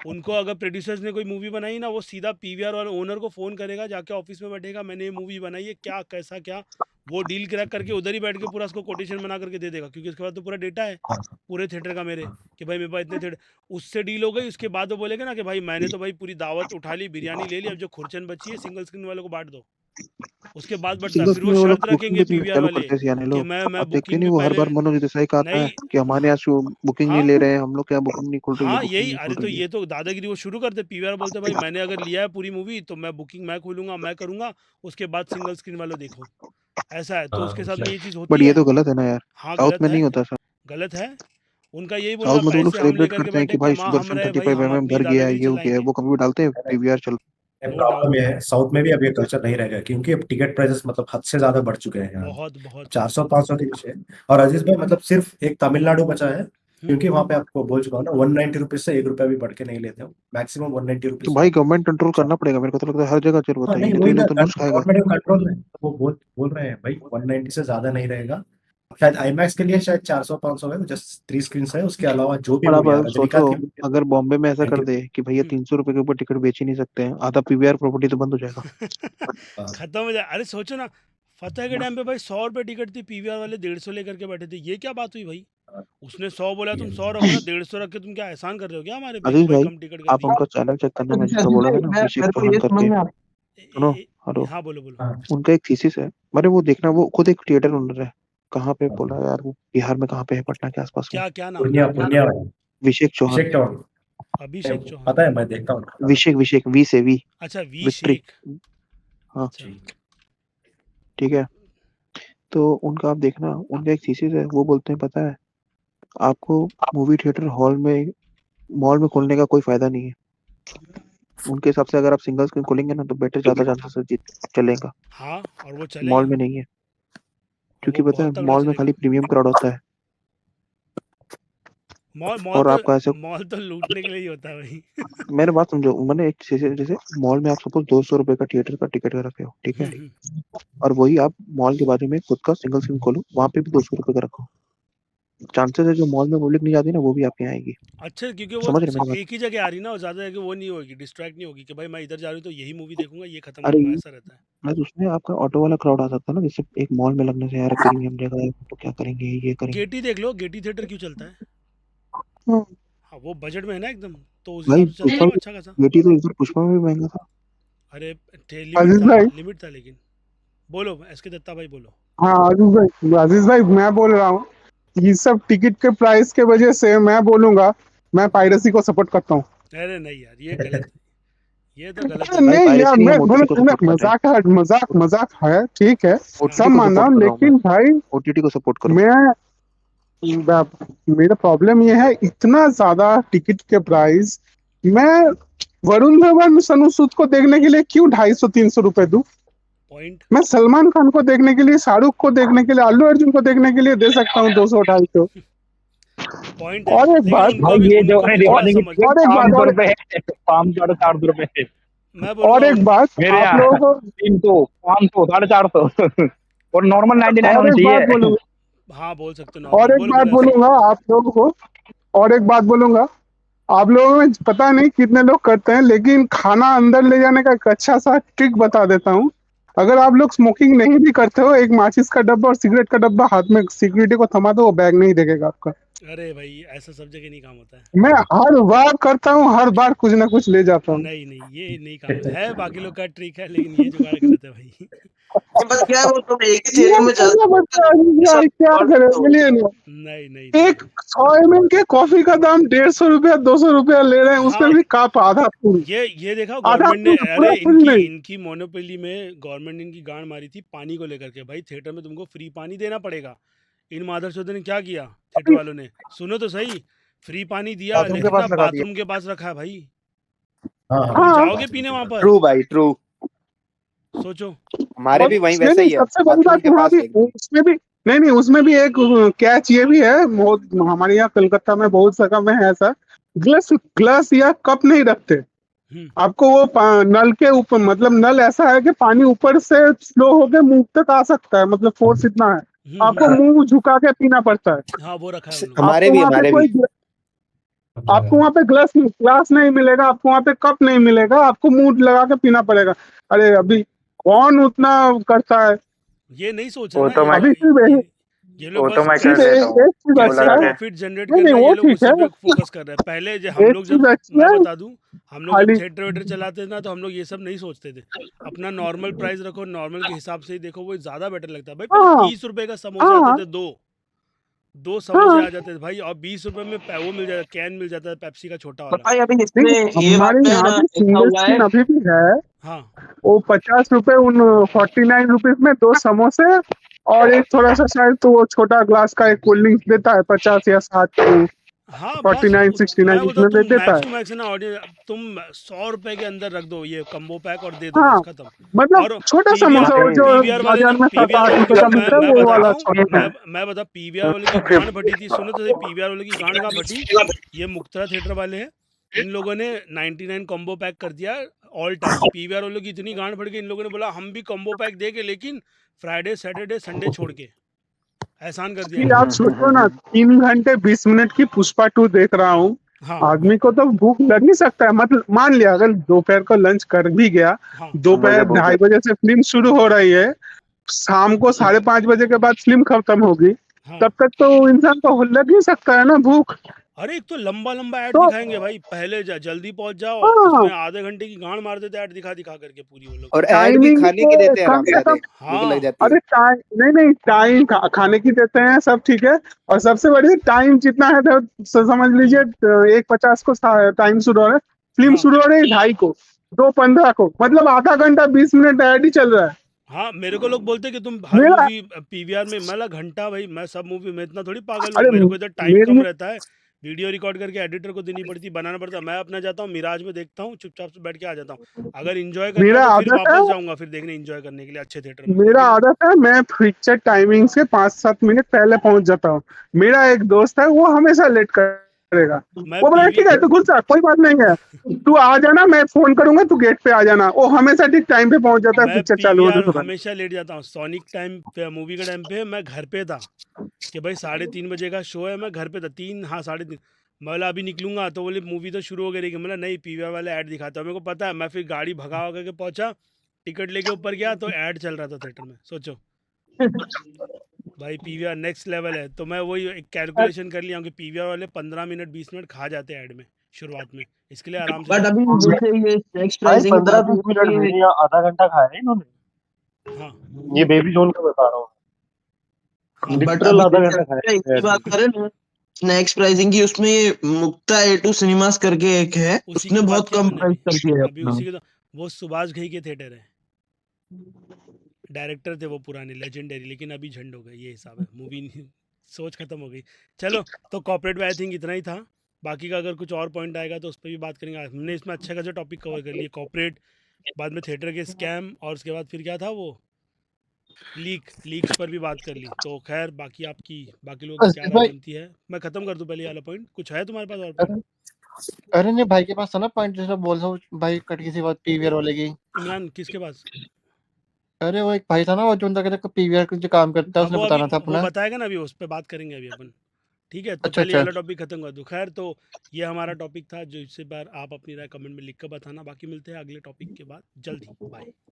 उनको अगर प्रोड्यूसर्स ने कोई मूवी बनाई ना, वो सीधा पीवीआर और ओनर को फ़ोन करेगा, जाके ऑफिस में बैठेगा, मैंने ये मूवी बनाई है, क्या कैसा क्या। वो डील क्रैक करके उधर ही बैठ के पूरा उसको कोटेशन बना करके दे देगा, क्योंकि उसके बाद तो पूरा डेटा है हाँ, पूरे थिएटर का मेरे, हाँ। कि भाई मेरे पास इतने थिएटर। उससे डील हो गई, उसके बाद वो बोलेगा ना कि भाई मैंने तो भाई पूरी दावत उठा ली, बिरयानी ले ली, अब जो खुरचन बची है सिंगल स्क्रीन वालों को बांट दो। उसके बाद बढ़ता है, सिंगल फिर वो स्क्रीन वो लोग शर्त बुकिंग रखेंगे भी पीवीआर चालू वाले करते हैं सियाने कि लोग। मैं आप देखते बुकिंग नहीं, भी वो हर पहले। बार मनोज देसाई का आता है नहीं, कि हमारे यहाँ से बुकिंग नहीं हाँ, ले रहे हैं, हम लोग क्या बुकिंग नहीं खुल रही है, हाँ, बुकिंग यही। नहीं अरे खुल तो रही है। ये तो दादागिरी वो शुरू करते, पीवीआर बोलते भाई मैंने अगर लिया है पूरी मूवी तो मैं बुकिंग मैं खोलूंगा, मैं करूंगा, उसके बाद सिंगल स्क्रीन वालों देखो। ऐसा है, तो उसके साथ में ये चीज़ होती बट ये है। तो गलत है ना यार, हाँ, साउथ गलत में है, नहीं होता सर। गलत है। उनका यही साउथ बोलना, में तो वो लोग पैसे हम सेलिब्रेट लेकर के करते हैं बैठे, कि कि भाई माँ सुपर हम सन रहे भाई, 35 हम mm अपनी भर गया है, दादागिरी ये हो गया है, चलाएंगे। वो कभी भी डालते हैं, पीवीआर चल। No problem doubt. ये है, साउथ में भी अब ये कल्चर नहीं रहेगा, क्योंकि अब टिकट प्राइसेस मतलब हद से ज्यादा बढ़ चुके हैं यहाँ। बहुत बहुत। 400-500 के पीछे। और अजीज भाई मतलब सिर्फ एक तमिलनाडु बचा है, हम्म, क्योंकि वहां पे आपको बोल चुका हूँ ना, 190 रुपीज से 1 रुपया भी बढ़ के नहीं लेते हो, मैक्सिमम 190 रुपीज तो है। भाई गवर्नमेंट कंट्रोल करना पड़ेगा, मेरे को तो लगता है हर जगह जरूरत हाँ है, नहीं, ये तो वही ये ना, लोग तो नोच खाएगा। गवर्नमेंट कंट्रोल में वो बोल रहे हैं भाई 190 से ज्यादा नहीं रहेगा। शायद आईमैक्स के लिए शायद 400-500 है, जस्ट 3 स्क्रीन है, उसके अलावा जो भी और मूवी आप आ सोचो, रजनीकांत की movie अगर बॉम्बे में ऐसा कर 90। दे कि भैया हम्म। 300 रुपए के ऊपर टिकट बेच ही नहीं सकते हैं, आधा पीवीआर प्रॉपर्टी तो बंद हो जाएगा। हाँ, खत्म हो जाए। अरे सोचो ना, फतेह के टाइम पे भाई 100 रुपये टिकट थी, पीवीआर वाले 150 लेकर के बैठे थे। ये क्या बात हुई भाई? हाँ, उसने 100 बोला, तुम ये 100 रखो ना, 150 रख के तुम क्या एहसान कर रहे हो क्या हमारे पे, कि अजीज भाई भाई, कम टिकट कर आप दी। उनका चैनल चेक करना, मैं अच्छा, जिसका अजीत बोलोगे भाई ना, मैं अभिषेक मेरे को चौहान ये समझ करके। में आता सुनो, हेलो, हाँ, बोलो बोलो। हाँ, उनका एक थीसिस है। अरे वो देखना, वो खुद एक थिएटर ओनर है। कहाँ पे बोला यार, वो बिहार में कहाँ पे है, पटना के आसपास में। क्या क्या नाम है? पूर्णिया पूर्णिया वाली। विवेक चौहान। अभिषेक चौहान। अभिषेक चौहान। पता है, मैं देखता हूँ। विवेक, विवेक, वी से वी, अच्छा, वी विक्ट्री। शेख। हाँ, अच्छा। जी। ठीक है। तो उनका आप देखना, उनका एक थीसिस है, वो बोलते हैं पता है, आपको मूवी थिएटर हॉल में, मॉल में खोलने का कोई फायदा नहीं है। उनके हिसाब से अगर आप सिंगल स्क्रीन खोलेंगे ना, तो बेटर ज्यादा चांसेस है जीत चलेगा। हाँ, और वो मॉल चलेगा, में नहीं है, और वो क्योंकि पता है बहुत तगड़ा मॉल में चलेगा। खाली प्रीमियम क्राउड होता है। मॉल मॉल और तो आपका ऐसे, मॉल तो लूटने के लिए ही होता है भाई। मेरे बात समझो, मैंने एक जैसे जैसे मॉल में आप सपोज 200 रुपए का थिएटर का टिकट रखे हो, ठीक है, हम्म। और वही आप मॉल के बाजू में खुद का सिंगल स्क्रीन खोलो, वहां पे भी 200 रुपए का रखो। चांसेस है जो मॉल में पब्लिक नहीं जाती ना, वो भी आपके यहाँ आएगी। अच्छा, क्योंकि वो समझ रहे मेरी बात? एक ही जगह आ रही ना, वो ज्यादा है कि वो नहीं होगी, डिस्ट्रैक्ट नहीं होगी कि भाई मैं इधर जा रही हूँ तो यही मूवी देखूंगा, ये खत्म अरे करूंगा, ऐसा रहता है। प्लस उसमें आपका ऑटो वाला क्राउड आ सकता है ना, जैसे एक मॉल में लगने से यार प्रीमियम जगह है तो क्या करेंगे, ये करेंगे। गेटी देख लो, गेटी थिएटर क्यों चलता है? हाँ, हाँ, वो बजट में है ना एकदम, तो उस भाई हिसाब से चलता है पुष्पा, वो अच्छा खासा। बेटी तो इधर पुष्पा में भी महंगा था। अरे लिमिट अजीज था, भाई। लिमिट था लेकिन। बोलो एसके दत्ता भाई, बोलो। हाँ अजीज भाई मैं बोल रहा हूँ, ये सब टिकट के प्राइस के वजह से मैं बोलूंगा, मैं पायरेसी को सपोर्ट करता हूँ। अरे नहीं यार, ये गलत है, ये तो गलत अरे है भाई। भाई नहीं पायरेसी यार, नहीं मैं हम ओटीटी को सपोर्ट कर रहे हैं। मजाक है, ठीक है, हाँ सब ओटीटी को मान रहा सपोर्ट हूँ, कर रहा हूँ मैं, लेकिन भाई ओटीटी को सपोर्ट कर रहा मैं मेरा प्रॉब्लम ये है, इतना ज्यादा टिकट के प्राइस। मैं वरुण धवन सनू सूद को देखने के लिए क्यों 250-300 रुपए दूं? पॉइंट मैं सलमान खान को देखने के लिए, शाहरुख को देखने के लिए, अल्लू अर्जुन को देखने के लिए दे सकता हूँ 200-250। पॉइंट है, और एक लेकिन बात उनको भी ये उनको जो है भी थोड़ा दीवाने की समझ। टिकट और एक बात 500 रुपए है, 500 400 रुपए। मैं और बोलूंगा एक बात मेरे आप यहाँ लोगों को 300 500 450 और नॉर्मल 99 और होना एक बात चाहिए। बोलूंगा हाँ बोल सकते हो और नॉर्मल, एक बोलो बात बोलो ऐसे। बोलूंगा आप लोगों को और एक बात बोलूंगा आप लोगों में पता नहीं कितने लोग करते हैं, लेकिन खाना अंदर ले जाने का एक अच्छा सा ट्रिक बता देता हूँ। अगर आप लोग स्मोकिंग नहीं भी करते हो, एक माचिस का डब्बा और सिगरेट का डब्बा हाथ में सिक्योरिटी को थमा दो, वो बैग नहीं देखेगा आपका। अरे भाई ऐसा सब जगह नहीं काम होता है। मैं हर बार करता हूँ, हर बार कुछ ना कुछ ले जाता हूँ। नहीं नहीं ये नहीं काम है, बाकी लोग का ट्रिक है, लेकिन ये जुगाड़ गलत है भाई। बस क्या है वो तुम एक ही ये थिएटर में कैसा बच्चा है, सब क्या करे, बोलिए ना। नहीं नहीं नहीं एक 100 ml के कॉफी का दाम 150 रुपया 200 रुपया ले रहे हैं, उसमें हाँ भी कप आधा फुल, ये देखा आधा गवर्नमेंट ने, फुल, अरे पूरा फुल इनकी नहीं। इनकी मोनोपोली में गवर्नमेंट ने इनकी गांड मारी थी पानी को लेकर के। भाई थिएटर में तुमको फ्री पानी देना पड़ेगा। इन मादरचोदों ने क्या किया, थिएटर वालों ने, सुनो तो सही, फ्री पानी दिया बाथरूम के लेकिन पास ना लगा दिया। बाथरूम के पास रखा है भाई। हाँ तुम हाँ, जाओगे पीने वहां पर, ट्रू भाई ट्रू। सोचो। हमारे और भी वहीं उसमें वैसे भी ही है, सबसे बड़ी बाथरूम बात के यहाँ पास भी, है एकदम। उसमें भी नहीं, उसमें भी एक कैच ये भी है, बहुत हमारे यहाँ कलकत्ता में बहुत जगह में है ऐसा, ग्लास ग्लास या कप नहीं रखते। हम्म आपको वो नल के ऊपर, मतलब नल ऐसा है कि पानी ऊपर से स्लो होके मुंह तक आ सकता है, मतलब फोर्स इतना है, आपको हम्म। मुंह झुका के पीना पड़ता है। हाँ वो रखा है उन लोगों ने। हमारे भी हमारे भी। आपको वहाँ पे ग्लास नहीं मिलेगा, आपको वहाँ पे कप नहीं मिलेगा, आपको मुंह लगा के पीना पड़ेगा। अरे अभी कौन उतना करता है? ये नहीं सोच रहे वो ना तो ये मैं अभी लोग, सिर्फ ये लोग वो तो बस मैं सिर्फ कर लेता हूँ, एक चीज वो कैसे अच्छा लगा है। के। प्रॉफिट जनरेट नहीं करना है, वो ये लोग ठीक उसी है, पे फोकस कर रहे हैं। पहले हम एक लोग चीज जब, अच्छी मैं है बता दूं, हम लोग जब खाली। थिएटर वेटर चलाते थे ना, तो हम लोग ये सब नहीं सोचते थे। अपना नॉर्मल प्राइस रखो, नॉर्मल के हिसाब से ही देखो, वो ज़्यादा बेटर लगता है भाई। पहले हाँ 30 रुपए का समोसे आते हाँ थे, दो दो समोसे हाँ। आ जाते थे भाई, और 20 रुपए में वो मिल जाता, कैन मिल जाता है पेप्सी का छोटा पर वाला। भाई अभी नहीं, इसमें ये बात हमारे पे यहाँ भी देखा सिंगल हुआ है। स्क्रीन अभी भी है। हाँ वो 50 रुपए, उन 49 रुपीज में 2 समोसे और एक थोड़ा सा शायद तो वो छोटा ग्लास का एक कोल्ड ड्रिंक देता है, 50 या 60 को, हाँ बस 49 मैं 69 बोलता हूँ इसमें तुम दे देता मैक्स है। टू मैक्स है ना ऑडियंस, तुम 100 रुपए के अंदर रख दो ये कम्बो पैक और दे दो, हाँ, बस खत्म। मतलब और छोटा पीवीआर समोसा, वो जो पीवीआर वाले ने बाजार में पीवीआर 7-8 वाले की रुपए का मिलता है, मैं वो बताता वाला हूँ, छोटा। मैं बता पीवीआर वाले की गांड फटी थी, सुनो तो सही, पीवीआर वाले की गांड कहाँ फटी। ये मुक्तरा थिएटर वाले हैं, इन लोगों ने 99 कॉम्बो पैक कर दिया ऑल टाइम। पीवीआर वालों की इतनी गांड फट गई, इन लोगों ने बोला हम भी कॉम्बो पैक देंगे, लेकिन फ्राइडे सैटरडे संडे छोड़ के, एहसान कर दिया इन कि आप लोगों ने। सोचो ना, 3 घंटे 20 मिनट की पुष्पा 2 देख रहा हूँ, हाँ आदमी को तो भूख लग ही सकता है। मतलब मान लिया अगर दोपहर को लंच कर भी गया, हाँ दोपहर 2:30 बजे से फिल्म शुरू हो रही है, शाम को 5:30 बजे के बाद फिल्म खत्म होगी, हाँ। तब तक तो इंसान को लग ही सकता है ना भूख। अरे एक तो लंबा लंबा ऐड तो दिखाएंगे भाई, पहले जल्दी पहुंच जाओ, हाँ, उसमें आधे घंटे की गांड मार देते ऐड दिखा दिखा करके पूरी वो लोग। और ऐड भी टाइमिंग खाने की के देते हैं कम से आरामजादे, कम। भूख लग हाँ जाती है। अरे टाइम नहीं, टाइम खाने की देते हैं, सब ठीक है। और सबसे बढ़िया टाइम जितना है तो समझ लीजिए 1:50 को टाइम शुरू हो रहा है, फिल्म हाँ शुरू हो रही है 2:30 को, 2:15 को, मतलब आधा घंटा 20 मिनट ऐड ही चल रहा है। हाँ, मेरे को लोग बोलते कि तुम हर मेरा मूवी पीवीआर में, मैं लगा घंटा भाई, मैं सब मूवी में इतना थोड़ी पागल हूँ, अरे मेरे को इधर टाइम कम मेरी रहता है, वीडियो रिकॉर्ड करके एडिटर को देनी पड़ती, बनाना पड़ता है। मैं अपना जाता हूँ मिराज में देखता हूँ, चुपचाप से बैठ के आ जाता हूँ। अगर इंजॉय करना है मेरा तो फिर आदत है वापस जाऊंगा फिर देखने, इंजॉय करने के लिए अच्छे थिएटर में, मेरा लेकिन आदत है मैं फिक्चर टाइमिंग से 5-7 मिनट पहले पहुंच जाता हूँ। मेरा एक दोस्त है, वो हमेशा लेट करेगा, मैं वो बोला ठीक है पीवी तू घुस जा, कोई बात नहीं है, तू आ जाना, मैं फोन करूंगा, तू गेट पे आ जाना। वो हमेशा ठीक टाइम पे पहुंच जाता है मैं पिक्चर चालू होने पीवीआर से पहले। हमेशा लेट जाता हूँ। सोनिक टाइम पे, मूवी के टाइम पे मैं घर पे था कि भाई 3:30 बजे का शो है, मैं घर पे था, 3 हाँ 3:30, बोला अभी निकलूंगा, तो बोले मूवी तो शुरू हो गई, लेकिन बोला नहीं पीवीआर वाले ऐड दिखाता है। मेरे को पता है, मैं फिर गाड़ी भगा भगा के पहुंचा, टिकट लेके ऊपर गया तो ऐड चल रहा था थिएटर में, सोचो भाई पीवीआर नेक्स्ट लेवल है। तो मैं वही एक कैलकुलेशन कर लिया हूँ कि पीवीआर वाले 15 मिनट 20 मिनट खा जाते हैं ऐड में शुरुआत में, इसके लिए आराम से बट जाओ। अभी जैसे ये टैक्स भाई प्राइसिंग की बात 15-20 हुई मिनट है, भी नहीं, आधा घंटा खाया है इन्होंने। हाँ ये बेबी जोन का बता रहा हूँ, हाँ बट लिटरल अभी आधा जैसे घंटा खाया इसकी है। बात करें ना, नेक्स्ट प्राइसिंग की उसमें ये मुक्ता A2 सिनेमास करके एक है, उसी की उसने तो बात बहुत किया कम मैंने प्राइस कर दिया है अभी अपना। उसी के तो वो सुभाष घई के थिएटर है, डायरेक्टर थे वो पुराने लेजेंडरी, लेकिन अभी झंड हो गए, ये हिसाब है मूवी सोच खत्म हो गई। चलो, तो कॉर्पोरेट में आई थिंक इतना ही था, बाकी का अगर कुछ और पॉइंट आएगा तो उस पर भी बात करेंगे। हमने इसमें अच्छा खासा टॉपिक कवर कर लिए, कॉर्पोरेट, बाद में थिएटर के स्कैम, और उसके बाद फिर क्या था वो लीक्स पर भी बात कर ली। तो खैर बाकी लोगों की क्या आशीष राय भाई, बनती है, मैं खत्म कर दूं पहले ये वाला पॉइंट, कुछ है तुम्हारे पास और पॉइंट? अरे अरे नहीं, भाई के पास था ना पॉइंट, जैसा बोल रहा हूँ भाई, कट किसी बात पीवीआर वाले की। इमरान किसके पास? अरे वो एक भाई था ना, वो जो पीवीआर का जो काम करता है, हाँ उसने वो अभी बताना था वो अपना। बताएगा ना, अभी उस पर बात करेंगे अभी अपन। ठीक है, तो अच्छा पहले ये अच्छा। वाला टॉपिक खत्म कर दो। खैर, तो ये हमारा टॉपिक था, जो इससे बार आप अपनी राय कमेंट में लिख कर बताना, बाकी मिलते हैं अगले टॉपिक के बाद जल्द ही। बाय।